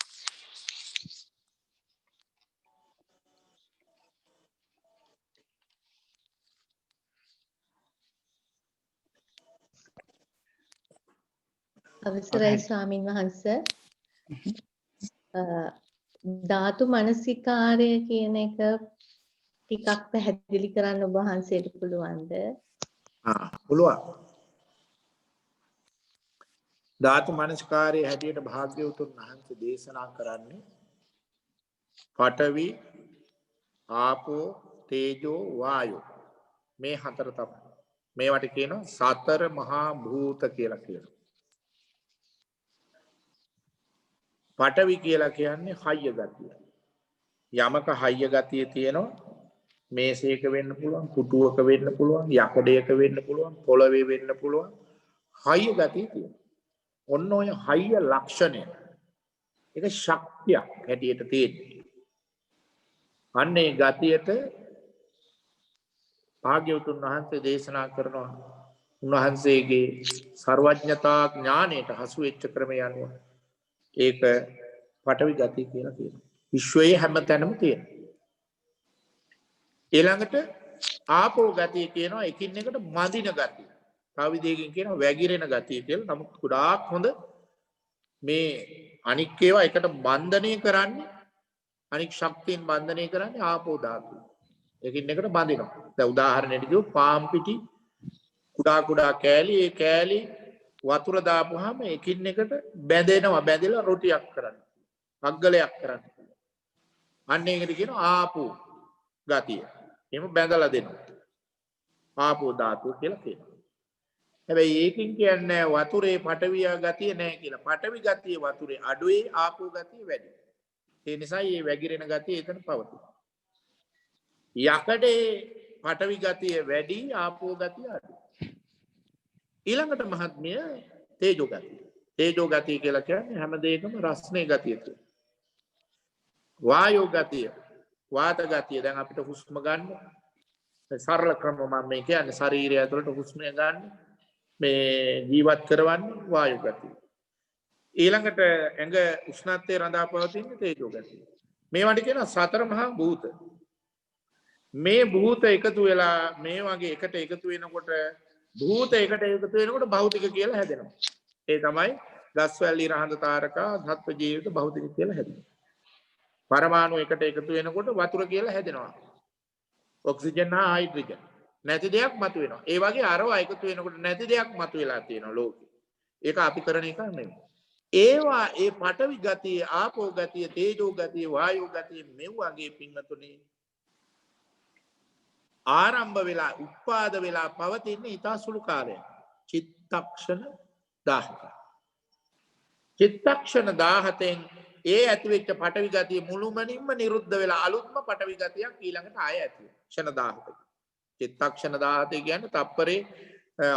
අවසරයි ස්වාමින් වහන්සේ. ධාතු මනසිකාරය කියන එක ටිකක් පැහැදිලි කරන්න ඔබ වහන්සේට පුළුවන්ද? පුළුවන්. ධාතු මනසිකාරයේ හැටියට භාග්‍යවතුන් වහන්සේ දේශනා කරන්නේ පඨවි, ආපෝ, තේජෝ, වායෝ මේ හතර තමයි. මේවට කියනවා සතර මහා භූත කියලා කියනවා. පඨවි කියලා කියන්නේ හය්‍ය ගතිය. යමක හය්‍ය ගතිය තියෙනවා මේසයක වෙන්න පුළුවන්, කුටුවක වෙන්න පුළුවන්, යකඩයක වෙන්න පුළුවන්, පොළවේ වෙන්න පුළුවන්. හය්‍ය ගතිය තියෙනවා. ඔන්න ඔය හය්‍ය ලක්ෂණය. ඒක ශක්තියක් හැටියට තියෙන්නේ. අන්න ඒ ගතියට භාග්‍යවතුන් වහන්සේ දේශනා කරනවා උන්වහන්සේගේ සර්වඥතා ඥාණයට හසු වෙච්ච ක්‍රමය අනුව ඒක පඨවි ගතිය කියලා කියනවා. විශ්වයේ හැම තැනම තියෙනවා. ඊළඟට ආපෝ ගතිය කියනවා එකින් එකට මදින ගතිය. තව විදිහකින් කියනවා වැగిරෙන ගතිය කියලා. නමුත් ගොඩාක් හොඳ මේ අනික් ඒවා එකට බන්ධනය කරන්නේ අනික් ශක්තියෙන් බන්ධනය කරන්නේ ආපෝ ධාතුව. එකින් එකට බඳිනවා. දැන් උදාහරණයක් කිව්වොත් පාම් පිටි කුඩා කුඩා කෑලි ඒ කෑලි වතුර දාපුවාම එකින් එකට බැඳෙනවා. බැඳිලා රොටියක් කරන්න. අග්ගලයක් කරන්න. අන්න ඒකට කියනවා ආපෝ ගතිය. එහෙම බැඳලා දෙනවා. ආපෝ ධාතුව කියලා කියනවා. හැබැයි ඒකින් කියන්නේ වතුරේ පඨවිය ගතිය නැහැ කියලා. පඨවි ගතිය වතුරේ අඩුවේ ආපෝ ගතිය වැඩි. ඒ නිසා මේ වැగిරෙන ගතිය එතන පවතිනවා. යකඩේ පඨවි ගතිය වැඩි ආපෝ ගතිය අඩුයි. ඊළඟට මහත්මිය තේජෝ ගතිය. තේජෝ ගතිය කියලා කියන්නේ හැම දෙයකම රස්නේ ගතිය තියෙනවා. වායෝ ගතිය, වාත ගතිය දැන් අපිට හුස්ම ගන්න සරල ක්‍රම මම මේ කියන්නේ ශරීරය ඇතුළට හුස්ම ගන්න මේ ජීවත් කරවන්නේ වායු ගතිය. ඊළඟට ඇඟ උෂ්ණත්වයේ රඳා පවතින තේජෝ ගතිය. මේවට කියනවා සතර මහා භූත. මේ භූත එකතු වෙලා මේ වගේ එකට එකතු වෙනකොට භූත එකට එකතු වෙනකොට භෞතික කියලා හැදෙනවා. ඒ තමයි ගස්වැල් ඉරහඳ තාරකා ධත්ව ජීවිත භෞතික කියලා හැදෙනවා. පරමාණු එකට එකතු වෙනකොට වතුර කියලා හැදෙනවා. ඔක්සිජන් හා හයිඩ්‍රජන්. නැති දෙයක් මතුවෙනවා. ඒ වගේ අරවා එකතු වෙනකොට නැති දෙයක් මතුවලා තියෙනවා ලෝකේ. ඒක අපි කරන එක නෙමෙයි. ඒවා ඒ පඨවි ගතිය, ආපෝ ගතිය, තේජෝ ගතිය, වායෝ ගතිය මෙව වගේ පින්වතුනි ආරම්භ වෙලා උත්පාද වෙලා පවතින ඊතා සුළු කාලයක්. චිත්තක්ෂණ 17. චිත්තක්ෂණ 17න් ඒ ඇතිවෙච්ච පඨවි ගතිය මුළුමනින්ම නිරුද්ධ වෙලා අලුත්ම පඨවි ගතියක් ඊළඟට ආය ඇති වෙනවා. ක්ෂණ 17. චිත්තක්ෂණ 17 කියන්නේ තප්පරේ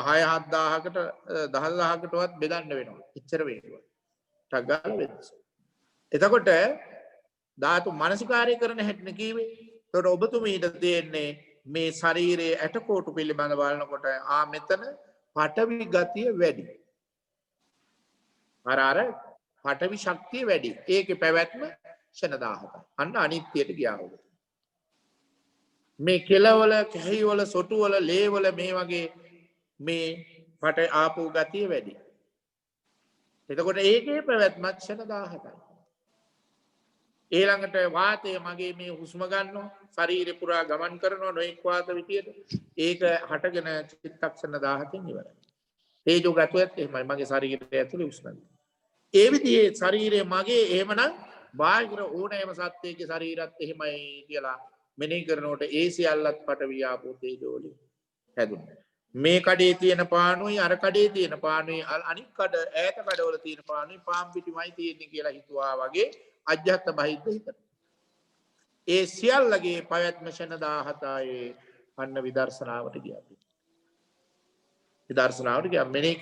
6-7000කට 10000කටවත් බෙදන්න වෙනවා. එච්චර වේගවත්. ටග්ගාල වෙනස. එතකොට ධාතු මනසිකාරය කරන හැටි කීවේ. එතකොට ඔබතුමීට දෙන්නේ මේ ශරීරයේ ඇටකොටු පිළිබඳ බලනකොට මෙතන පඨවි ගතිය වැඩි. අර පඨවි ශක්තිය වැඩි. ඒකේ පැවැත්ම ක්ෂණ 17යි. අන්න අනිත්‍යයට ගියා ඔබ. මේ කෙලවල, කැහිවල, සොටුවල, ලේවල මේ වගේ මේ පඨ ආපෝ ගතිය වැඩි. එතකොට ඒකේ පැවැත්ම ක්ෂණ 17යි. ඊළඟට වාතය මගේ මේ හුස්ම ගන්නවා ශරීරේ පුරා ගමන් කරනවා නොඑක් වාත විදියට ඒක හටගෙන චිත්තක්ෂණ 17න් ඉවරයි. තේජෝ ගතියත් එහෙමයි මගේ ශරීරය ඇතුලේ උෂ්ණයි. ඒ විදිහේ ශරීරය මගේ එහෙමනම් බාහිර ඕනෑම සත්‍යයේ ශරීරත් එහෙමයි කියලා මෙනෙහි කරනකොට ඒ සියල්ලත් පඨවි ආපෝ තේජෝ වලින් හැදුණා. මේ කඩේ තියෙන පානුයි අර කඩේ තියෙන පානුයි අනික් කඩ ඈත කඩවල තියෙන පානුයි පාම් පිටිමයි තියෙන්නේ කියලා හිතුවා වගේ අජ්ජත් බහිද්ද හිතන. ඒ සියල්ලගේ පැවැත්ම ක්ෂණ 17යි අන්න විදර්ශනාවට ගියා. විදර්ශනාවට කියන මෙනෙහි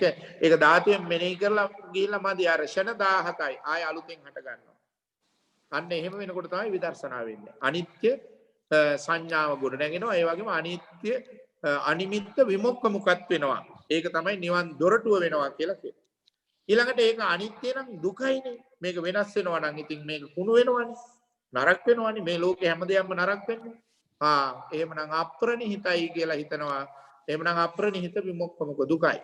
ඒක ධාතුවෙන් මෙනෙහි කරලා ගිහිල්ලා මදි අර ෂණ 17යි ආය අලුතෙන් හට ගන්නවා. අන්න එහෙම වෙනකොට තමයි විදර්ශනා වෙන්නේ. අනිත්‍ය සංඥාව ගොඩ නැගෙනවා. ඒ වගේම අනිත්‍ය අනිමිත්ත විමුක්ඛ මුඛත් වෙනවා. ඒක තමයි නිවන් දොරටුව වෙනවා කියලා කියනවා. ඊළඟට ඒක අනිත්‍ය නම් දුකයිනේ. මේක වෙනස් වෙනවා නම් ඉතින් මේක කුණු වෙනවනේ. නරක වෙනවනේ. මේ ලෝකේ හැමදේම නරක වෙන්නේ. එහෙමනම් අප්‍රණිහිතයි කියලා හිතනවා. එහෙමනම් අප්‍රණිහිත විමුක්ඛ මුඛ දුකයි.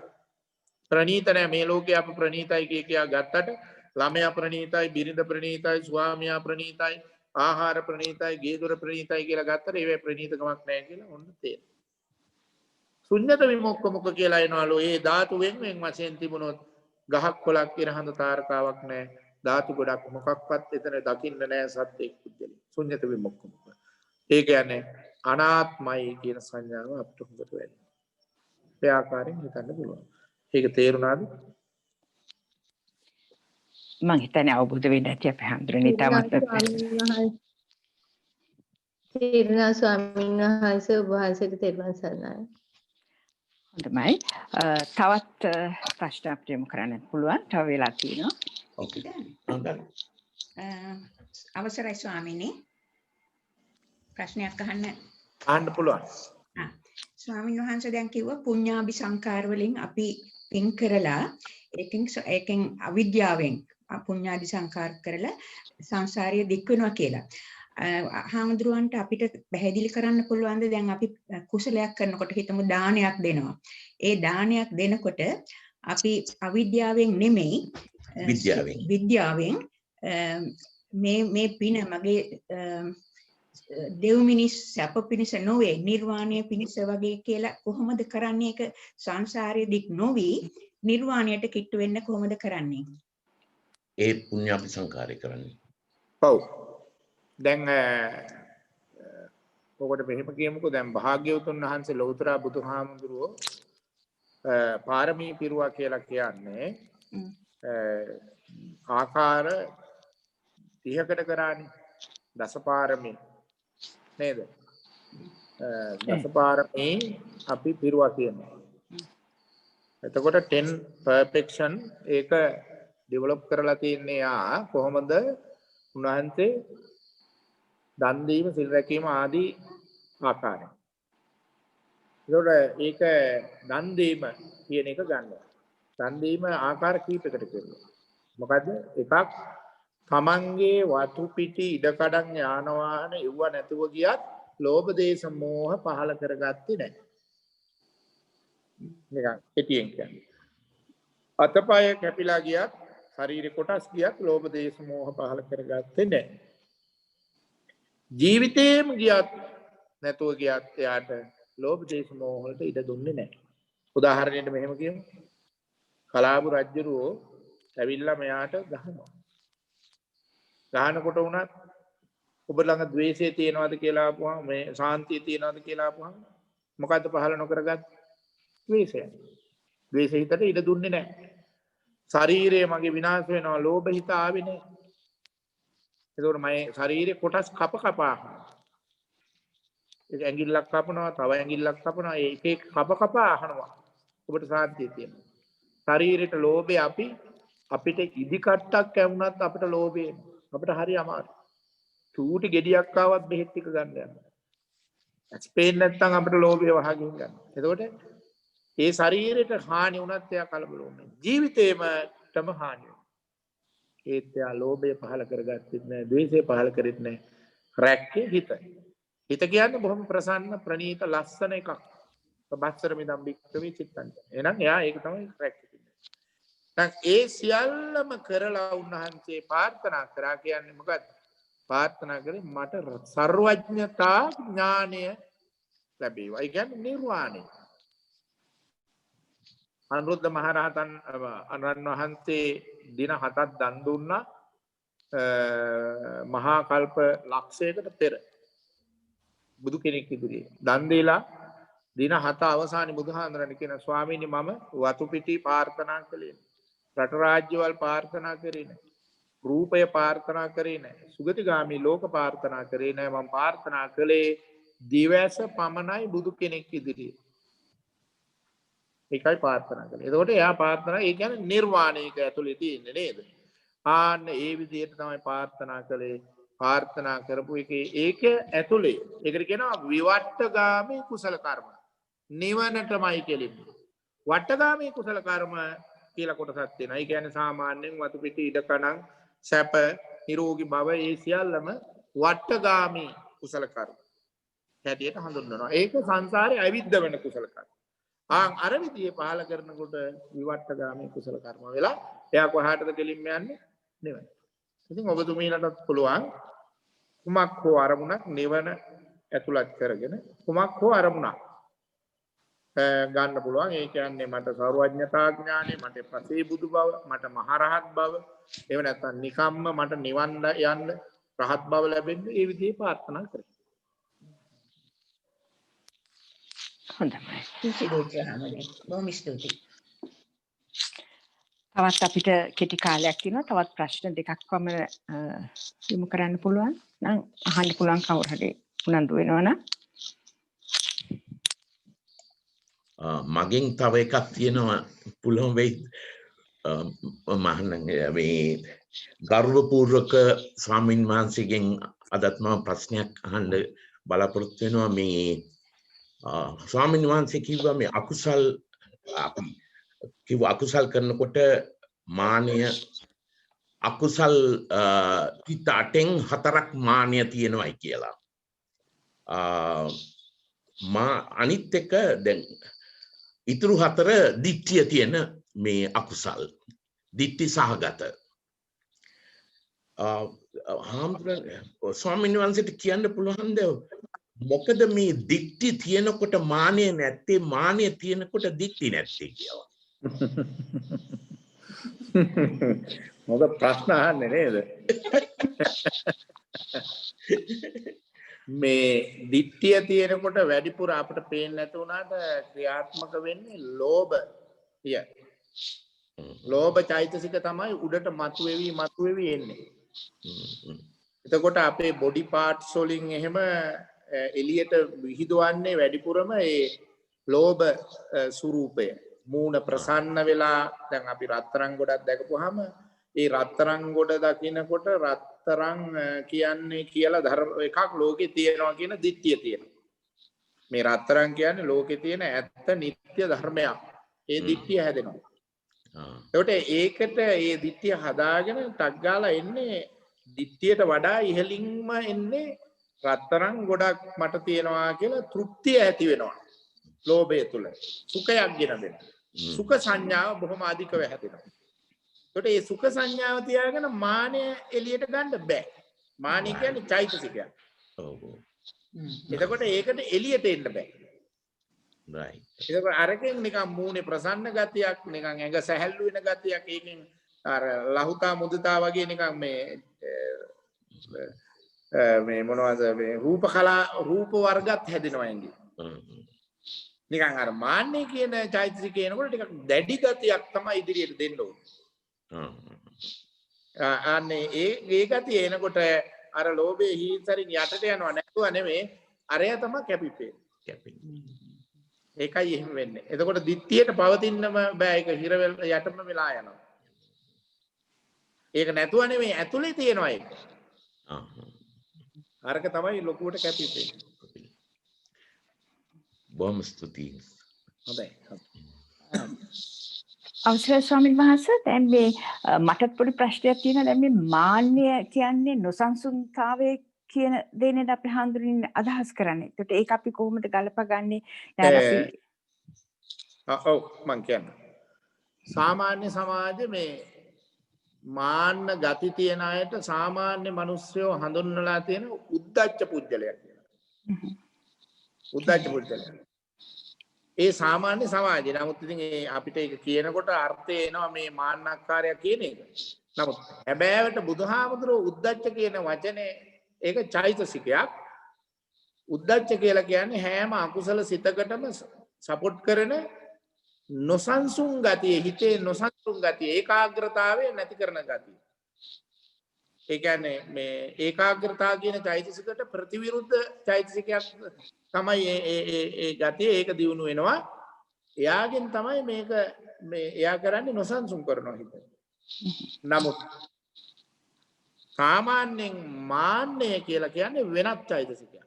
ප්‍රණීත නැහැ මේ ලෝකේ අප ප්‍රණීතයි කියා ගත්තට ළමයා ප්‍රණීතයි, බිරිඳ ප්‍රණීතයි, ස්වාමියා ප්‍රණීතයි, ආහාර ප්‍රණීතයි, ගේ දොර ප්‍රණීතයි කියලා ගත්තට ඒවේ ප්‍රණීතකමක් නැහැ කියලා ඔන්න තේරෙනවා. ශුන්‍යත විමුක්ඛ මුඛ කියලා එනවලු ඒ ධාතු වෙන් වශයෙන් තිබුණොත් ගහක් කොළක් ඉරහඳ තාරකාවක් නැහැ. ධාතු ගොඩක් මොකක්වත් එතන දකින්න නැහැ සත්‍යයක් පුද්ගලෙ. ශුන්‍යත විමුක්ඛ මුඛ. ඒ කියන්නේ අනාත්මයි කියන සංඥාව අපිට හොඳට වැටහෙනවා. ඒ ආකාරයෙන් හිතන්න පුළුවන්. ඒක තේරුණාද? මං හිතන්නේ අවබෝධ වෙන්න ඇති අපේ හැඳුනනේ තමත් තේරුණා ස්වාමීන් වහන්සේ ඔබ වහන්සේට තෙරුවන් සරණයි. හොඳයි. තවත් ප්‍රශ්න අපිට යොමු කරන්න පුළුවන්. තව වෙලා තියෙනවා. ඕකේ. අවසරයි ස්වාමීනි. ප්‍රශ්නයක් අහන්න පුළුවන්. ස්වාමීන් වහන්සේ දැන් කිව්වා පුඤ්ඤාභි සංකාර වලින් අපි පින් කරලා ඒකෙන් අවිද්‍යාවෙන් පුඤ්ඤාදි සංකාර කරලා සංසාරයේ දික් වෙනවා කියලා. හාමුදුරුවන්ට අපිට පැහැදිලි කරන්න පුළුවන්ද දැන් අපි කුසලයක් කරනකොට හිතමු දානයක් දෙනවා. ඒ දානයක් දෙනකොට අපි අවිද්‍යාවෙන් නෙමෙයි විද්‍යාවෙන් මේ පින මගේ දෙව් මිනිස් සැප පිණිස නොවේ නිර්වාණය පිණිස වගේ කියලා කොහොමද කරන්නේ? ඒක සංසාරයේ දික් නොවි නිර්වාණයට කිට්ටු වෙන්න කොහොමද කරන්නේ? ඒ පුඤ්ඤාභි සංකාරය කරන්නේ. ඔව්. දැන් ඔකට මෙහෙම කියමුකෝ දැන් භාග්‍යවතුන් වහන්සේ ලෞතර බුදුහාමුදුරුවෝ පාරමී පිරුවා කියලා කියන්නේ ආකාර 30කට කරානේ දසපාරමී නේද? දසපාරමී අපි පිරුවා කියනවා. එතකොට 10 perfection ඒක ඩෙවලොප් කරලා තියන්නේ කොහොමද උන්වහන්සේ දන් දීම සිල් රැකීම ආදී ආකාරය. ඒක දන් දීම කියන එක ගන්නවා. දන් දීම ආකාර කීපයකට කරනවා. මොකද එකක් තමන්ගේ වතු පිටි ඉඩකඩම් යාන වාහන එව්ව නැතුව ගියත් ලෝභ දේශ මොහ පහල කරගත්තේ නැහැ. නිකන් කෙටියෙන් කියන්නේ. අතපය කැපිලා ගියත් ශරීර කොටස් ගියත් ලෝභ දේශ මොහ පහල කරගත්තේ නැහැ. ජීවිතේම ගියත් නැතුව ගියත් එයාට ලෝභ දේශ මොහ වලට ඉඩ දුන්නේ නැහැ. උදාහරණයක් මෙහෙම කියමු. කලාබු රජුරෝ ඇවිල්ලා මෙයාට ගහනවා. ගහනකොට උනත් ඔබ ළඟ ද්වේෂය තියෙනවද කියලා අහපුවම මේ සාන්තිය තියෙනවද කියලා අහපුවම මොකද්ද පහල නොකරගත් ද්වේෂය. ද්වේෂ හිතට ඉඩ දුන්නේ නැහැ. ශරීරය මගේ විනාශ වෙනවා ලෝභ හිත ආවේ නැහැ. ඒකෝර මගේ ශරීරේ කොටස් කපා ඒක ඇඟිල්ලක් කපනවා තව ඇඟිල්ලක් කපනවා ඒක කපා අහනවා. ඔබට සාන්තිය තියෙනවා. ශරීරයට ලෝභය අපිට ඉදි කට්ටක් ඇවුනත් අපිට ලෝභය අපිට හරි අමාරුයි. චූටි ගෙඩියක් ආවත් බෙහෙත් ටික ගන්න යනවා. ස්පේන් නැත්තම් අපිට ලෝභය වහගෙන ගන්න. එතකොට ඒ ශරීරයට හානි වුණත් එයා කලබල වෙන්නේ. ජීවිතේමටම හානි වෙනවා. ඒත් එයා ලෝභය පහල කරගත්තෙත් නැහැ, ද්වේෂය පහල කරෙත් නැහැ. රැක්කේ හිත. හිත කියන්නේ බොහොම ප්‍රසන්න, ප්‍රණීත, ලස්සන එකක්. බස්සර මිදම් බික්කවේ චිත්තං. එහෙනම් එයා ඒක තමයි රැක්කේ. දැන් ඒ සියල්ලම කරලා උන්වහන්සේ ප්‍රාර්ථනා කරා කියන්නේ මොකද්ද? ප්‍රාර්ථනා කරේ මට සර්වඥතා ඥානය ලැබේවා. ඒ කියන්නේ නිර්වාණය. අනුරුද්ධ මහරහතන් වහන්සේ දින 7ක් දන් දුන්නා මහා කල්ප ලක්ෂයකට පෙර බුදු කෙනෙක් ඉදිරියේ දන් දීලා දින 7 අවසානයේ බුදුහාඳුනන කියන ස්වාමීනි මම වතු පිටි ප්‍රාර්ථනා කළේ රට රාජ්‍යවල් ප්‍රාර්ථනා කරේ නැහැ රූපය ප්‍රාර්ථනා කරේ නැහැ සුගතිගාමි ලෝක ප්‍රාර්ථනා කරේ නැහැ මම ප්‍රාර්ථනා කළේ දිවැස පමණයි බුදු කෙනෙක් ඉදිරියේ ඒකයි ප්‍රාර්ථනා කළේ. එතකොට එයා ප්‍රාර්ථනා ඒ කියන්නේ නිර්වාණයක ඇතුලේ තියෙන්නේ නේද? ආන්න ඒ විදිහට තමයි ප්‍රාර්ථනා කළේ. ප්‍රාර්ථනා කරපු එකේ ඒක ඇතුලේ ඒකට කියනවා විවට්ටගාමී කුසල කර්ම. නිවනටමයි කෙලින්නේ. වට්ටගාමී කුසල කර්ම කියලා කොටසක් තියෙනවා. ඒ කියන්නේ සාමාන්‍යයෙන් වතු පිටි ඉඩ කණන් සැප නිරෝගී භව ඒ සියල්ලම වට්ටගාමී කුසල කර්ම හැටියට හඳුන්වනවා. ඒක සංසාරේ අවිද්ද වෙන කුසල කර්ම. අර විදිහේ පහල කරනකොට විවට්ටගාමී කුසල කර්ම වෙලා එයා කොහාටද කෙලින්ම යන්නේ? නිවන. ඉතින් ඔබතුමීලටත් පුළුවන් කුමක් හෝ අරමුණක් නිවන ඇතුළත් කරගෙන කුමක් හෝ අරමුණක් ගන්න පුළුවන්. ඒ කියන්නේ මට සර්වඥතා ඥානෙ, මට පසේ බුදු බව, මට මහරහත් බව, එහෙම නැත්නම් නිකම්ම මට නිවන් යන්න රහත් බව ලැබෙන්න ඒ විදිහේ ප්‍රාර්ථනා කරන්න. හොඳයි. බොහොම ස්තුතියි. තවත් අපිට කෙටි කාලයක් තියෙනවා. තවත් ප්‍රශ්න දෙකක් පමණ යොමු කරන්න පුළුවන්. නම් අහන්න පුළුවන් කවුරු හරි උනන්දු වෙනවනම්. මගෙන් තව එකක් තියෙනවා පුළුවන් වෙයි මේ ගෞරවපූර්වක ස්වාමින් වහන්සේගෙන් අදත් මම ප්‍රශ්නයක් අහන්න බලාපොරොත්තු වෙනවා. මේ ස්වාමින් වහන්සේ කිව්වා මේ අකුසල් අකුසල් කරනකොට මානය අකුසල් පිට 8න් 4ක් මානය තියෙනවායි කියලා. අනිත් එක දැන් ඉතුරු 4 දිට්ඨිය තියෙන මේ අකුසල් දිට්ඨි සහගත. ස්වාමීන් වහන්සේට කියන්න පුළුවන්ද මොකද මේ දිට්ඨි තියෙනකොට මානය නැත්තේ, මානය තියෙනකොට දිට්ඨි නැත්තේ කියලා? මොකද ප්‍රශ්න අහන්නේ නේද? මේ දිට්ඨිය තියෙනකොට වැඩිපුර අපිට පේන්නේ නැතු වුණාට ක්‍රියාත්මක වෙන්නේ ලෝභය. ලෝභ චෛතසික තමයි උඩට මතුවේවි එන්නේ. එතකොට අපේ බොඩි පාර්ට්ස් වලින් එහෙම එළියට විහිදුවන්නේ වැඩිපුරම ඒ ලෝභ ස්වරූපය. මූණ ප්‍රසන්න වෙලා දැන් අපි රත්තරන් ගොඩක් දැකපුවාම ඒ රත්තරන් ගොඩ දකින්නකොට රත්තරන් කියන්නේ කියලා ධර්ම එකක් ලෝකේ තියෙනවා කියන දිට්ඨිය තියෙනවා. මේ රත්තරන් කියන්නේ ලෝකේ තියෙන ඇත්ත නිත්‍ය ධර්මයක්. ඒ දිට්ඨිය හැදෙනවා. ඒකට ඒකට ඒ දිට්ඨිය හදාගෙන ටක් ගාලා එන්නේ දිට්ඨියට වඩා ඉහළින්ම එන්නේ රත්තරන් ගොඩක් මට තියෙනවා කියලා තෘප්තිය ඇති වෙනවා. ලෝභය තුල සුඛයක් ගෙන දෙන. සුඛ සංඥාව බොහොම අධිකව හැදෙනවා. ඒකට මේ සුඛ සංඥාව තියාගෙන මානය එළියට ගන්න බෑ. මානය කියන්නේ චෛතසිකයක්. එතකොට ඒකට එළියට එන්න බෑ. right. ඒක අරකින් නිකන් මූණේ ප්‍රසන්න ගතියක්, නිකන් ඇඟ සැහැල්ලු වෙන ගතියක්, ඒකෙන් අර ලහුතා මුදිතා වගේ නිකන් මේ මොනවද මේ රූප වර්ගත් හැදෙනවා ඇඟේ. නිකන් අර මාන්නේ කියන චෛතසිකේ එනකොට ටිකක් දැඩි ගතියක් තමයි ඉදිරියට දෙන්න ඕනේ. අනේ ඒ ගතිය එනකොට අර ලෝභයේ හිතරින් යටට යනවා නැතුව නෙමෙයි අරය තමයි කැපිපේ. ඒකයි එහෙම වෙන්නේ. එතකොට දිට්ඨියට පවතින්නම බෑ. ඒක හිර යටම වෙලා යනවා. ඒක නැතුව නෙමෙයි ඇතුලේ තියෙනවා ඒක. අරක තමයි ලොකුවට කැපිපේ. බොහොම ස්තුතියි. හොඳයි. අවසරයි ස්වාමීන් වහන්සේ, දැන් මේ මටත් පොඩි ප්‍රශ්නයක් තියෙනවා. දැන් මේ මාන්නය කියන්නේ නොසන්සුන්තාවය කියන දෙන්නේ අපි හඳුනින්න අදහස් කරන්නේ. ඒකට ඒක අපි කොහොමද ගලපගන්නේ? දැන් අපි ඔව් මං කියන්නේ. සාමාන්‍ය සමාජයේ මේ මාන්න ගති තියන අයට සාමාන්‍ය මිනිස්සුયો හඳුන්වලා තියෙන උද්දච්ච පුජ්‍යලයක් කියලා. උද්දච්ච පුජ්‍යලය. ඒ සාමාන්‍ය සමාජයේ නමුත් ඉතින් අපිට ඒක කියනකොට අර්ථය එනවා මේ මාන්නක්කාරය කියන එක. නමුත් හැබෑවට බුදුහාමුදුරුවෝ උද්දච්ච කියන වචනේ ඒක චෛතසිකයක්. උද්දච්ච කියලා කියන්නේ හැම අකුසල සිතකටම සපෝට් කරන නොසන්සුන් ගතිය, හිතේ නොසන්සුන් ගතිය, ඒකාග්‍රතාවය නැති කරන ගතිය. ඒ කියන්නේ මේ ඒකාග්‍රතාව කියන චෛතසිකයට ප්‍රතිවිරුද්ධ චෛතසිකයක් තමයි ඒ ගතිය. ඒක දියුණු වෙනවා. එයාගෙන් තමයි මේක මේ එයා කරන්නේ නොසන්සුන් කරනවා හිත. නමුත් සාමාන්‍යයෙන් මාන්නය කියලා කියන්නේ වෙනත් චෛතසිකයක්.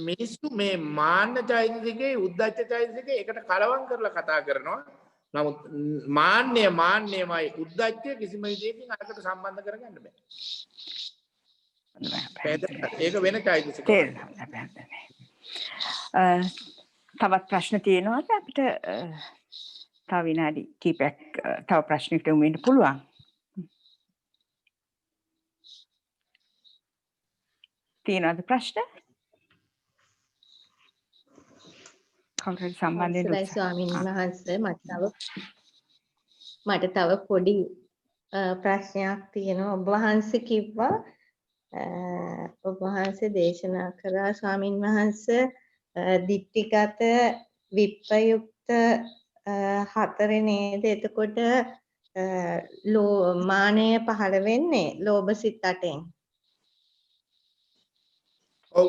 මිනිස්සු මේ මාන්න චෛතසිකේ උද්ධච්ච චෛතසිකේ එකට කලවම් කරලා කතා කරනවා. නමුත් මාන්නයමයි උද්ධච්චය කිසිම විදිහකින් අරකට සම්බන්ධ කරගන්න බෑ. ඒක වෙන චෛතසිකයක්. තවත් ප්‍රශ්න තියෙනවද අපිට? තව විනාඩි කිහිපයක් තව ප්‍රශ්නයකට යොමු වෙන්න පුළුවන්. තියෙනවද ප්‍රශ්න? කවුරුහරි සම්බන්ධ වෙන්න අවසරයි ස්වාමීන් වහන්සේ මට තව පොඩි ප්‍රශ්නයක් තියෙනවා. ඔබ වහන්සේ කිව්වා ඔබ වහන්සේ දේශනා කරා ස්වාමීන් වහන්සේ දිට්ඨිගත විප්‍රයුක්ත හතරේ නේද? එතකොට මානය පහළ වෙන්නේ ලෝභ සිත් 8ෙන්. ඔව්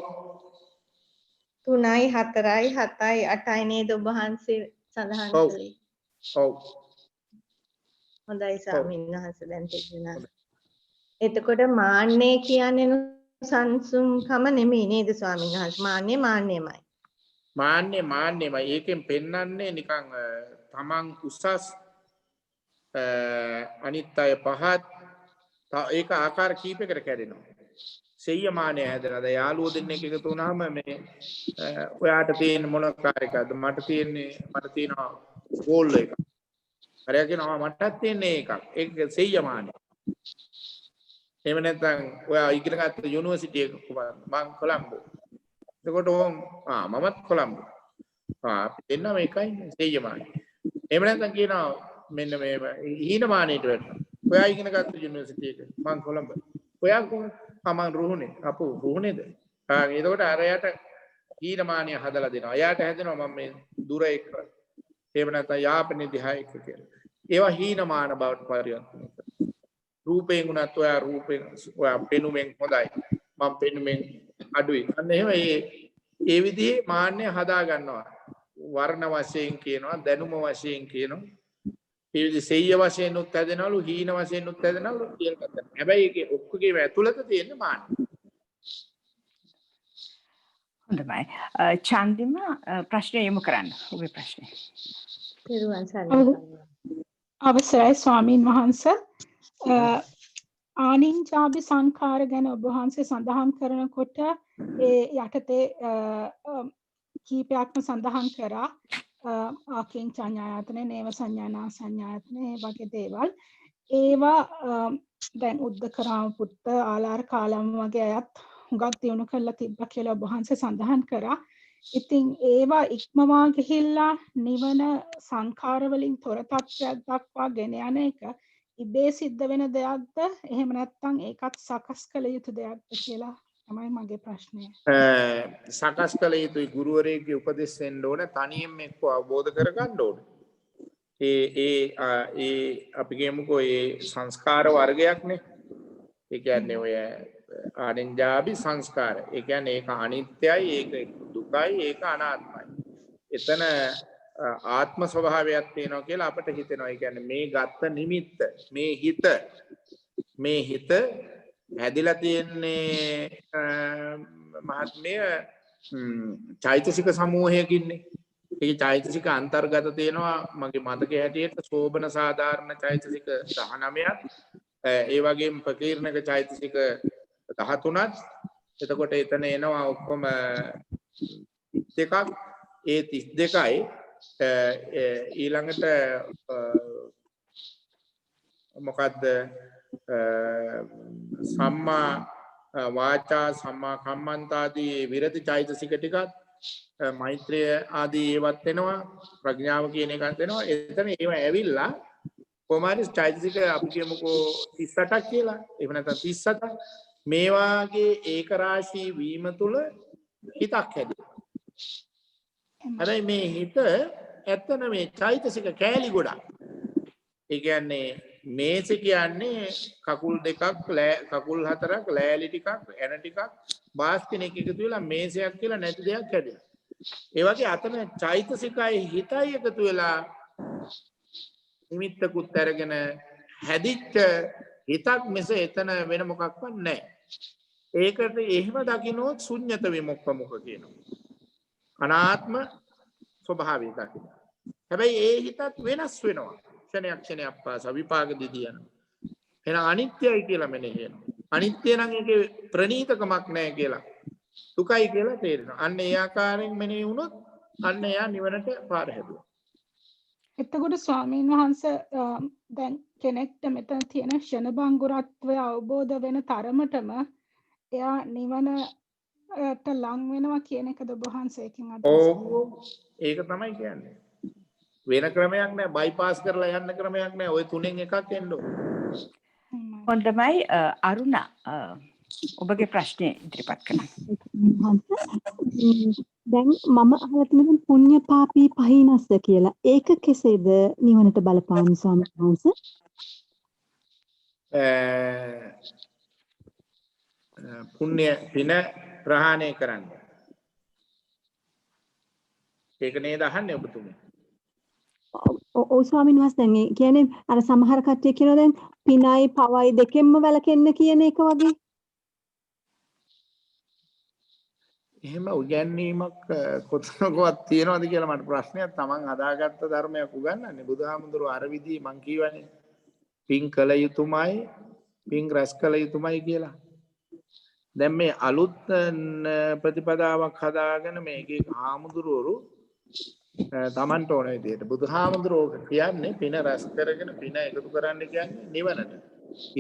3යි 4යි 7යි 8යි නේද ඔබ වහන්සේ සඳහන් කළේ? ඔව්. හොඳයි ස්වාමීන් වහන්සේ දැන් තේරුණා. එතකොට මාන්නේ කියන්නේ සංසුන්කම නෙමෙයි නේද ස්වාමීන් වහන්සේ? මාන්නේමයි. මාන්නේමයි. ඒකෙන් පෙන්වන්නේ නිකන් තමන් උසස් අනිත් අය පහත් ඒක ආකාර කීපයකට කැඩෙනවා. සෙය්‍ය මානය හැදෙනවා. යාළුවෝ දෙන්නෙක් එකතු වුණාම මේ ඔයාට තියෙන මොන කාර්යයක්ද? මට තියෙනවා ගෝල් එකක්. හරියට කියනවා මටත් තියෙන්නේ එකක්. ඒක සෙය්‍ය මානය. එහෙම නැත්නම් ඔයා ඉගෙන ගත්ත යුනිවර්සිටි එක කොහොමද? මං කොළඹ. එතකොට මමත් කොළඹ. එන්නම එකයි සෙය්‍ය මානය. එහෙම නැත්නම් කියනවා මෙන්න මේ හීන මානෙට වැටෙනවා. ඔයා ඉගෙන ගත්ත යුනිවර්සිටි එක මං කොළඹ. ඔයා කොහොමද? මං රුහුණේ. අපෝ රුහුණේද? එතකොට අරයට හීන මානය හදලා දෙනවා. එයාට හැදෙනවා මම මේ දුර එක. එහෙම නැත්නම් යාපනයේ දිහා එක කියලා. ඒවා හීන මාන බවට පරිවර්තනය කරනවා. රූපයෙන් උනත් ඔයා පෙනුමෙන් හොඳයි. මම පෙනුමෙන් අඩුයි. අන්න එහෙම ඒ විදිහේ මාන්නය හදා ගන්නවා. වර්ණ වශයෙන් කියනවා, දැනුම වශයෙන් කියනවා. ඒ විදිහ සෙය්‍ය වශයෙන් උත් හැදෙනවලු, හීන වශයෙන් උත් හැදෙනවලු කියලා ගන්නවා. හැබැයි ඒකේ ඔක්කොගේම ඇතුළත තියෙන මාන්න. හොඳයි. චන්දිම ප්‍රශ්න යොමු කරන්න. ඔබේ ප්‍රශ්නේ. පෙරුවන් සරණයි. අවසරයි ස්වාමීන් වහන්සේ. ආනින්ජාබි සංඛාර ගැන ඔබ වහන්සේ සඳහන් කරනකොට ඒ යටතේ කීපයක්ම සඳහන් කරා ආකින් සංඥායතන, නේව සංඥානා සංඥායතන වගේ දේවල්. ඒවා දැන් උද්දකරාම පුත්ත ආලාර කාලම් වගේ අයත් හුඟක් දිනු කරලා තිබ්බ කියලා ඔබ වහන්සේ සඳහන් කරා. ඉතින් ඒවා ඉක්මවා ගිහිල්ලා නිවන සංඛාර වලින් තොර තත්ත්වයක් දක්වා ගෙන යන එක ඉබේ සිද්ධ වෙන දෙයක්ද? එහෙම නැත්නම් ඒකත් සකස් කළ යුතු දෙයක්ද කියලා තමයි මගේ ප්‍රශ්නය. සකස් කළ යුතුයි. ගුරුවරයෙක්ගේ උපදෙස් දෙන්න ඕනේ. තනියෙන් එක්ක අවබෝධ කරගන්න ඕනේ. ඒ අපි කියමුකෝ ඒ සංස්කාර වර්ගයක්නේ. ඒ කියන්නේ ඔය ආනින්ජාබි සංස්කාර. ඒ කියන්නේ ඒක අනිත්‍යයි, ඒක දුකයි, ඒක අනාත්මයි. එතන ආත්ම ස්වභාවයක් තියෙනවා කියලා අපිට හිතෙනවා. ඒ කියන්නේ මේ ගත්ත නිමිත්ත, මේ හිත හැදිලා තියෙන්නේ මහත්මය චෛතසික සමූහයකින්නේ. ඒ චෛතසික අන්තර්ගත තියෙනවා මගේ මතකයේ හැටියට සෝබන සාධාරණ චෛතසික 19ක්. ඒ වගේම ප්‍රකීර්ණක චෛතසික 13ක්. එතකොට එතන එනවා ඔක්කොම 32ක්. ඒ 32යි ඊළඟට මොකද්ද සම්මා වාචා සම්මා කම්මන්තාදී විරති චෛතසික ටිකත් මෛත්‍රිය ආදී ඒවත් වෙනවා. ප්‍රඥාව කියන එකත් වෙනවා. එතන ඒව ඇවිල්ලා කොමාරි චෛතසික අපි කියමුකෝ 38ක් කියලා. එහෙම නැත්නම් 37ක්. මේ වාගේ ඒක රාශී වීම තුල හිතක් හැදෙනවා. හැබැයි මේ හිත ඇත්තන මේ චෛතසික කෑලි ගොඩක්. ඒ කියන්නේ මේස කියන්නේ කකුල් දෙකක්, කකුල් හතරක්, ලෑලි ටිකක්, එන ටිකක්, බාස් කෙනෙක් එකතු වෙලා මේසයක් කියලා නැති දෙයක් හැදෙනවා. ඒ වගේ අතන චෛතසිකයි හිතයි එකතු වෙලා නිමිත්තකුත් අරගෙන හැදිච්ච හිතක් මිස එතන වෙන මොකක්වත් නැහැ. ඒකට එහෙම දකින්නොත් ශුන්්‍යත විමුක්ඛ මුඛ කියනවා. අනාත්ම ස්වභාවය දකින්න. හැබැයි ඒ හිතත් වෙනස් වෙනවා. ක්ෂණයක් ක්ෂණයක් පාස විපාක දිදී යනවා. එහෙනම් අනිත්‍යයි කියලා මෙනෙහි වෙනවා. අනිත්‍ය නම් ඒකේ ප්‍රණීතකමක් නැහැ කියලා. දුකයි කියලා තේරෙනවා. අන්න ඒ ආකාරයෙන් මෙනෙහි වුණොත් අන්න එයා නිවනට පාර හැදුවා. එතකොට ස්වාමීන් වහන්සේ දැන් කෙනෙක්ට මෙතන තියෙන ෂණ බංගුරත්වය අවබෝධ වෙන තරමටම එයා නිවනට ලං වෙනවා කියන එකද ඔබ වහන්සේකින් අදහස් ඒක තමයි කියන්නේ. වෙන ක්‍රමයක් නැහැ. බයිපාස් කරලා යන්න ක්‍රමයක් නැහැ. ওই තුනෙන් එකක් එන්න ඕන. හොඳයි අරුණා ඔබගේ ප්‍රශ්නේ ඉදිරිපත් කරන්න. දැන් මම අහලා තියෙන පුණ්‍ය පාපී පහිනස්ස කියලා. ඒක කෙසේද නිවනට බලපාන්නේ ස්වාමීන් වහන්සේ? පුණ්‍ය පින ප්‍රහාණය කරන්න. ඒක නේද අහන්නේ ඔබතුමී? ඔව් ස්වාමීන් වහන්සේ දැන් ඒ කියන්නේ අර සමහර කට්ටිය කියනවා දැන් පිනයි පවයි දෙකෙන්ම වැළකෙන්න කියන එක වගේ. එහෙම උගන්වීමක් කොතනකවත් තියනවද කියලා මට ප්‍රශ්නයක්. Taman හදාගත්ත ධර්මයක් උගන්වන්නේ. බුදුහාමුදුරුවෝ අර විදිහේ මං කියවනේ පින් කළ යුතුමයි පින් රැස් කළ යුතුමයි කියලා. දැන් මේ අලුත් ප්‍රතිපදාවක් හදාගෙන මේකේ හාමුදුරුවෝ තමන්ට ඕන විදිහට බුදුහාමුදුරුවෝ කියන්නේ පින රැස් කරගෙන පින එකතු කරන්න කියන්නේ නිවනට.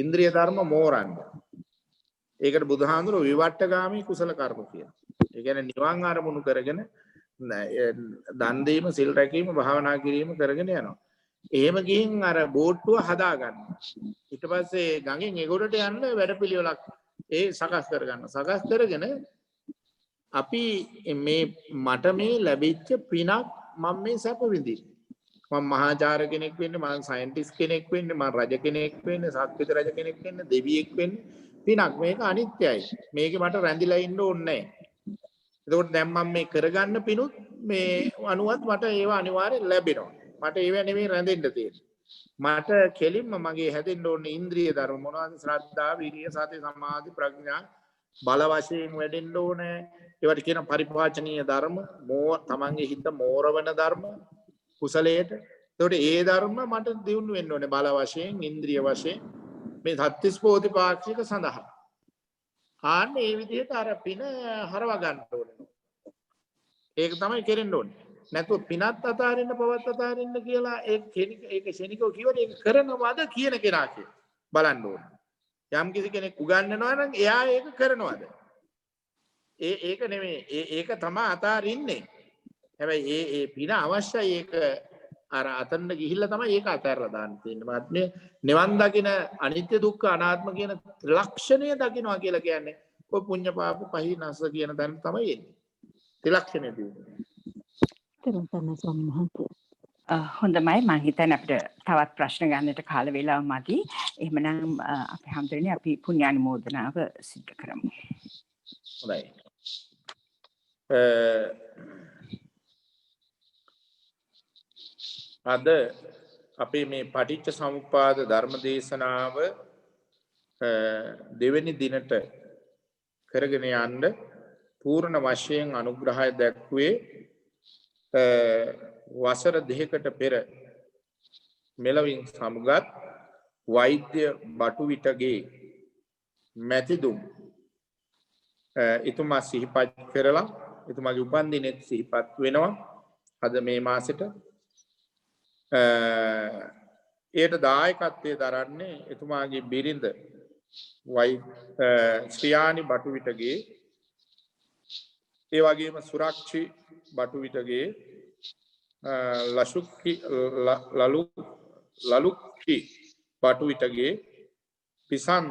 ඉන්ද්‍රිය ධර්ම මෝරන්න. ඒකට බුදුහාමුදුරුවෝ විවට්ටගාමී කුසල කර්ම කියනවා. ඒ කියන්නේ නිවන් අරමුණු කරගෙන දන් දීම, සිල් රැකීම, භාවනා කිරීම කරගෙන යනවා. එහෙම ගිහින් අර බෝට්ටුව හදා ගන්න. ඊට පස්සේ ගඟෙන් එගොඩට යන්න වැඩපිළිවෙලක් සකස් කරගන්න. සකස් කරගෙන අපි මේ මට මේ ලැබිච්ච පිනක් මම මේ සැප විඳින්නේ. මම මහාචාර්ය කෙනෙක් වෙන්නේ, මම සයන්ටිස්ට් කෙනෙක් වෙන්නේ, මම රජ කෙනෙක් වෙන්නේ, සත්විත රජ කෙනෙක් වෙන්නේ, දෙවියෙක් වෙන්නේ පිනක්. මේක අනිත්‍යයි. මේකේ මට රැඳිලා ඉන්න ඕනේ නැහැ. එතකොට දැන් මම මේ කරගන්න පිනුත් මේ අනුවත් මට ඒවා අනිවාර්යෙන් ලැබෙනවා. මට ඒව නෙමෙයි රැඳෙන්න තියෙන්නේ. මට කෙලින්ම මගේ හැදෙන්න ඕනේ ඉන්ද්‍රිය ධර්ම මොනවද? ශ්‍රද්ධා, විරිය, සති, සමාධි, ප්‍රඥා බල වශයෙන් වැඩෙන්න ඕනේ. ඒවට කියන පරිපාචනීය ධර්ම, තමන්ගේ හිත මෝරවන ධර්ම කුසලයට. එතකොට ඒ ධර්ම මට දියුණු වෙන්න ඕනේ බල වශයෙන්, ඉන්ද්‍රිය වශයෙන් මේ සත්‍තිස් බෝධිපාක්ෂික සඳහා. ආන්න ඒ විදිහට අර පින හරව ගන්න ඕනේ. ඒක තමයි කෙරෙන්න ඕනේ. නැතුව පිනත් අතාරින්න පවත් අතාරින්න කියලා ඒක ශනිකව කියවනේ ඒක කරනවද කියන කෙනා කිය බලන්න ඕනේ. යම් කිසි කෙනෙක් උගන්වනවා නම් එයා ඒක කරනවද? ඒක නෙමෙයි. ඒක තමයි අතාරින්නේ. හැබැයි ඒ පින අවශ්‍යයි. ඒක අර අතන්න ගිහිල්ලා තමයි ඒක අතාරලා දාන්න තියෙන්නේ. මාත්මය නිවන් දකින අනිත්‍ය දුක්ඛ අනාත්ම කියන ත්‍රිලක්ෂණය දකින්නවා කියලා කියන්නේ ඔය පුඤ්ඤ පාප පහිනස්ස කියන දැන් තමයි එන්නේ. ත්‍රිලක්ෂණය දිනුනේ. හොඳයි මම හිතන්නේ අපිට තවත් ප්‍රශ්න ගන්නට කාල වේලාව මදි. එහෙමනම් අපි හැමදෙරේ අපි පුණ්‍යානුමෝදනාව සිදු කරමු. හොඳයි. අද අපේ මේ පටිච්ච සමුප්පාද ධර්ම දේශනාව දෙවෙනි දිනට කරගෙන යන්න පූර්ණ වශයෙන් අනුග්‍රහය දැක්ුවේ වසර දෙකකට පෙර මෙලවින් සමුගත් වෛද්‍ය බටුවිටගේ මැතිදුම් එතුමා සිහිපත් කරලා එතුමාගේ උපන්දිනෙත් සිහිපත් වෙනවා අද මේ මාසෙට. ඒට දායකත්වයේ දරන්නේ එතුමාගේ බිරිඳ ශ්‍රියානි බටුවිටගේ, ඒ වගේම සුරක්ෂි බටුවිටගේ, ලලුක්කි බටුවිටගේ, පිසන්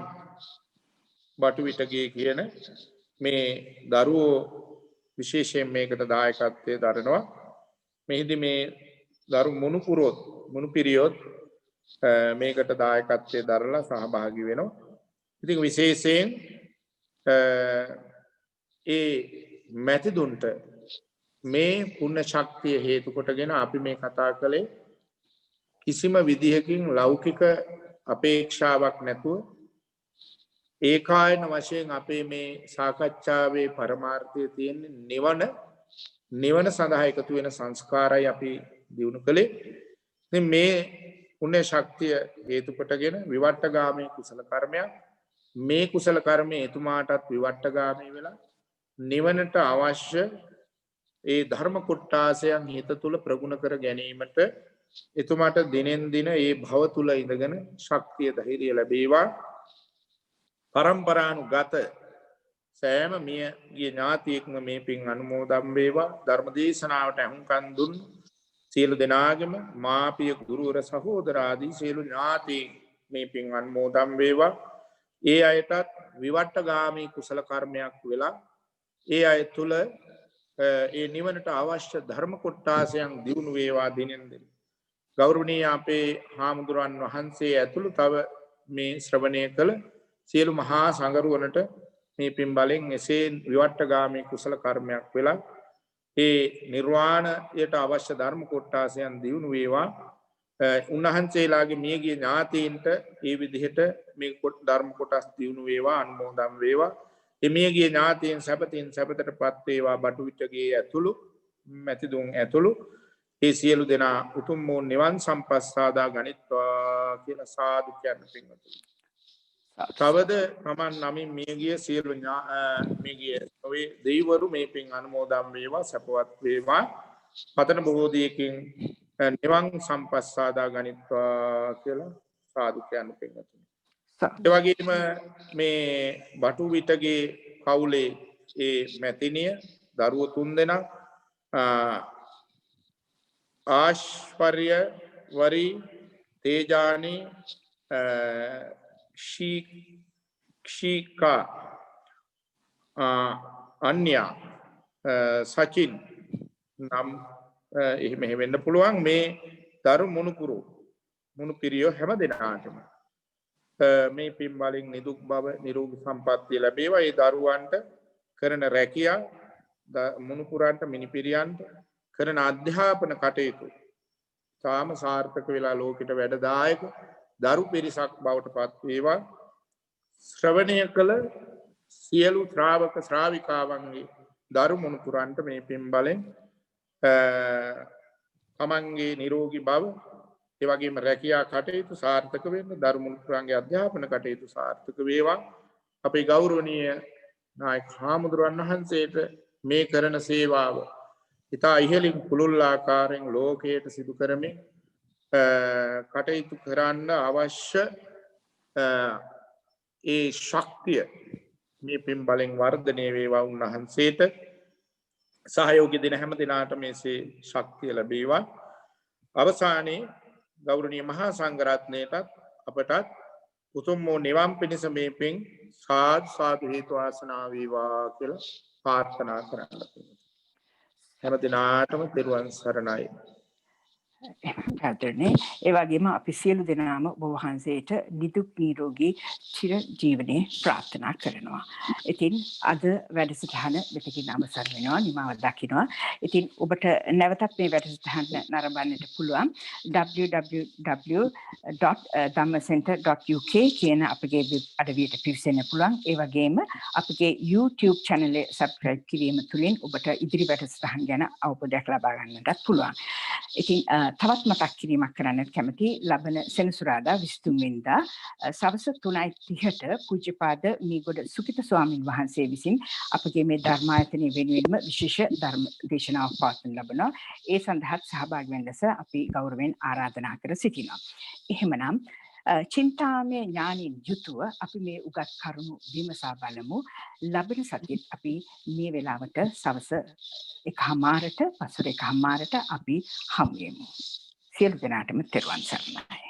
බටුවිටගේ කියන මේ දරුවෝ විශේෂයෙන් මේකට දායකත්වයේ දරනවා. මෙහිදී මේ දරු මුණුපිරියොත් මේකට දායකත්වයේ දරලා සහභාගී වෙනවා. ඉතින් විශේෂයෙන් ඒ මැතිදුන්ට මේ පුණ්‍ය ශක්තිය හේතු කොටගෙන අපි මේ කතා කළේ කිසිම විදිහකින් ලෞකික අපේක්ෂාවක් නැතුව ඒකායන වශයෙන් අපේ මේ සාකච්ඡාවේ පරමාර්ථය තියෙන්නේ නිවන සඳහා එකතු වෙන සංස්කාරයි අපි දිනු කළේ. ඉතින් මේ පුණ්‍ය ශක්තිය හේතු කොටගෙන විවට්ටගාමී කුසල කර්මයක් මේ කුසල කර්මයේ එතුමාටත් විවට්ටගාමී වෙලා නිවනට අවශ්‍ය ඒ ධර්ම කොටාසයන් හිත තුල ප්‍රගුණ කර ගැනීමට එතුමාට දිනෙන් දින ඒ භව තුල ඉඳගෙන ශක්තිය ධෛර්යය ලැබේවා. පරම්පරානුගත සෑම මියගිය ඥාතියෙක්ම මේ පින් අනුමෝදන් වේවා. ධර්ම දේශනාවට අහුම්කන් දුන් සියලු දෙනාගේම මාපිය ගුරුවර සහෝදර ආදී සියලු ඥාතීන් මේ පින් අනුමෝදන් වේවා. ඒ අයටත් විවට්ටගාමී කුසල කර්මයක් වෙලා ඒ අය තුල ඒ නිවනට අවශ්‍ය ධර්ම කොටාසයන් දිනු වේවා දිනෙන් දින. ගෞරවනීය අපේ හාමුදුරන් වහන්සේ ඇතුළු තව මේ ශ්‍රවණය කළ සියලු මහා සංඝරුවනට මේ පින් බලෙන් එසේ විවට්ටගාමී කුසල කර්මයක් වෙලා ඒ නිර්වාණයට අවශ්‍ය ධර්ම කොටාසයන් දිනු වේවා. උන්වහන්සේලාගේ මියගිය ඥාතීන්ට ඒ විදිහට මේ ධර්ම කොටස් දිනු වේවා අනුමෝදන් වේවා. එමියගේ ඥාතීන් සැපතින් සැපතටපත් වේවා. බටුවිටගේ ඇතුළු මැතිදුන් ඇතුළු ඒ සියලු දෙනා උතුම් වූ නිවන් සම්පත් සාදා ගනිත්වා කියලා සාදු කියන පින්වතුනි. තවද තමන් නමින් මියගිය සියලු මියගිය ඔය දෙවිවරු මේ පින් අනුමෝදන් වේවා සැපවත් වේවා. පතන බොහෝ දියකින් නිවන් සම්පත් සාදා ගනිත්වා කියලා සාදු කියන පින්වතුනි. ඒ වගේම මේ බටුවිටගේ පවුලේ ඒ මැතිනිය දරුවෝ 3 දෙනා ආශ්වර්ය වරි තේජානි ශීකා අන්‍යා සචින් නම් එහෙම වෙන්න පුළුවන්. මේ දරු මුණුපිරියෝ හැම දෙනාටම මේ පින් වලින් නිදුක් බව නිරෝගී සම්පන්නිය ලැබේවා. ඒ දරුවන්ට කරන රැකියා මුණුපුරන්ට මිනිපිරියන්ට කරන අධ්‍යාපන කටයුතු තාම සාර්ථක වෙලා ලෝකෙට වැඩදායක දරු පිරිසක් බවට පත් වේවා. ශ්‍රවණය කළ සියලු ශ්‍රාවක ශ්‍රාවිකාවන්ගේ දරු මුණුපුරන්ට මේ පින් බලෙන් තමන්ගේ නිරෝගී බව ඒ වගේම රැකියා කටයුතු සාර්ථක වෙන්න දරු මුණුපුරන්ගේ අධ්‍යාපන කටයුතු සාර්ථක වේවා. අපේ ගෞරවනීය නායක හාමුදුරන් වහන්සේට මේ කරන සේවාව ඉතා ඉහළින් පුළුල් ආකාරයෙන් ලෝකයට සිදු කරමින් කටයුතු කරන්න අවශ්‍ය ඒ ශක්තිය මේ පින් බලෙන් වර්ධනය වේවා. උන්වහන්සේට සහයෝගය දෙන හැම දිනාට මේසේ ශක්තිය ලැබේවා. අවසානයේ ගෞරවනීය මහා සංඝරත්නයටත් අපටත් උතුම් වූ නිවන් පිණිස මේ පින් සාදු හේතු වාසනා වේවා කියලා ප්‍රාර්ථනා කරන්න. හැම දිනාටම තෙරුවන් සරණයි. පැහැදිලිනේ. ඒ වගේම අපි සියලු දෙනාම ඔබ වහන්සේට නිදුක් නිරෝගී චිර ජීවනයේ ප්‍රාර්ථනා කරනවා. ඉතින් අද වැඩසටහන මෙතකින් අවසන් වෙනවා, නිමාව දකිනවා. ඉතින් ඔබට නැවතත් මේ වැඩසටහන නරඹන්නට පුළුවන් www.dhammasenter.uk කියන අපගේ අඩවියට පිවිසෙන්න පුළුවන්. ඒ වගේම අපගේ YouTube channel එක subscribe කිරීම තුළින් ඔබට ඉදිරි වැඩසටහන් ගැන අවබෝධයක් ලබා ගන්නටත් පුළුවන්. ඉතින් තවත් මතක් කිරීමක් කරන්නට කැමති ලබන සෙනසුරාදා 23 වෙනිදා සවස 3:30ට පූජ්‍යපාද මීගොඩ සුකිත ස්වාමින් වහන්සේ විසින් අපගේ මේ ධර්මායතනය වෙනුවෙන්ම විශේෂ ධර්ම දේශනාවක් පවත්වනු ලබනවා. ඒ සඳහා සහභාගී වෙන්න ලෙස අපි ගෞරවයෙන් ආරාධනා කර සිටිනවා. එහෙමනම් චින්තාමය ඥානින් යුතුව අපි මේ උගත් කරුණු විමසා බලමු. ලබන සතියේ අපි මේ වෙලාවට සවස 1:00ට පසුර 1:00ට අපි හමු වෙමු. සියලු දෙනාටම තෙරුවන් සරණයි.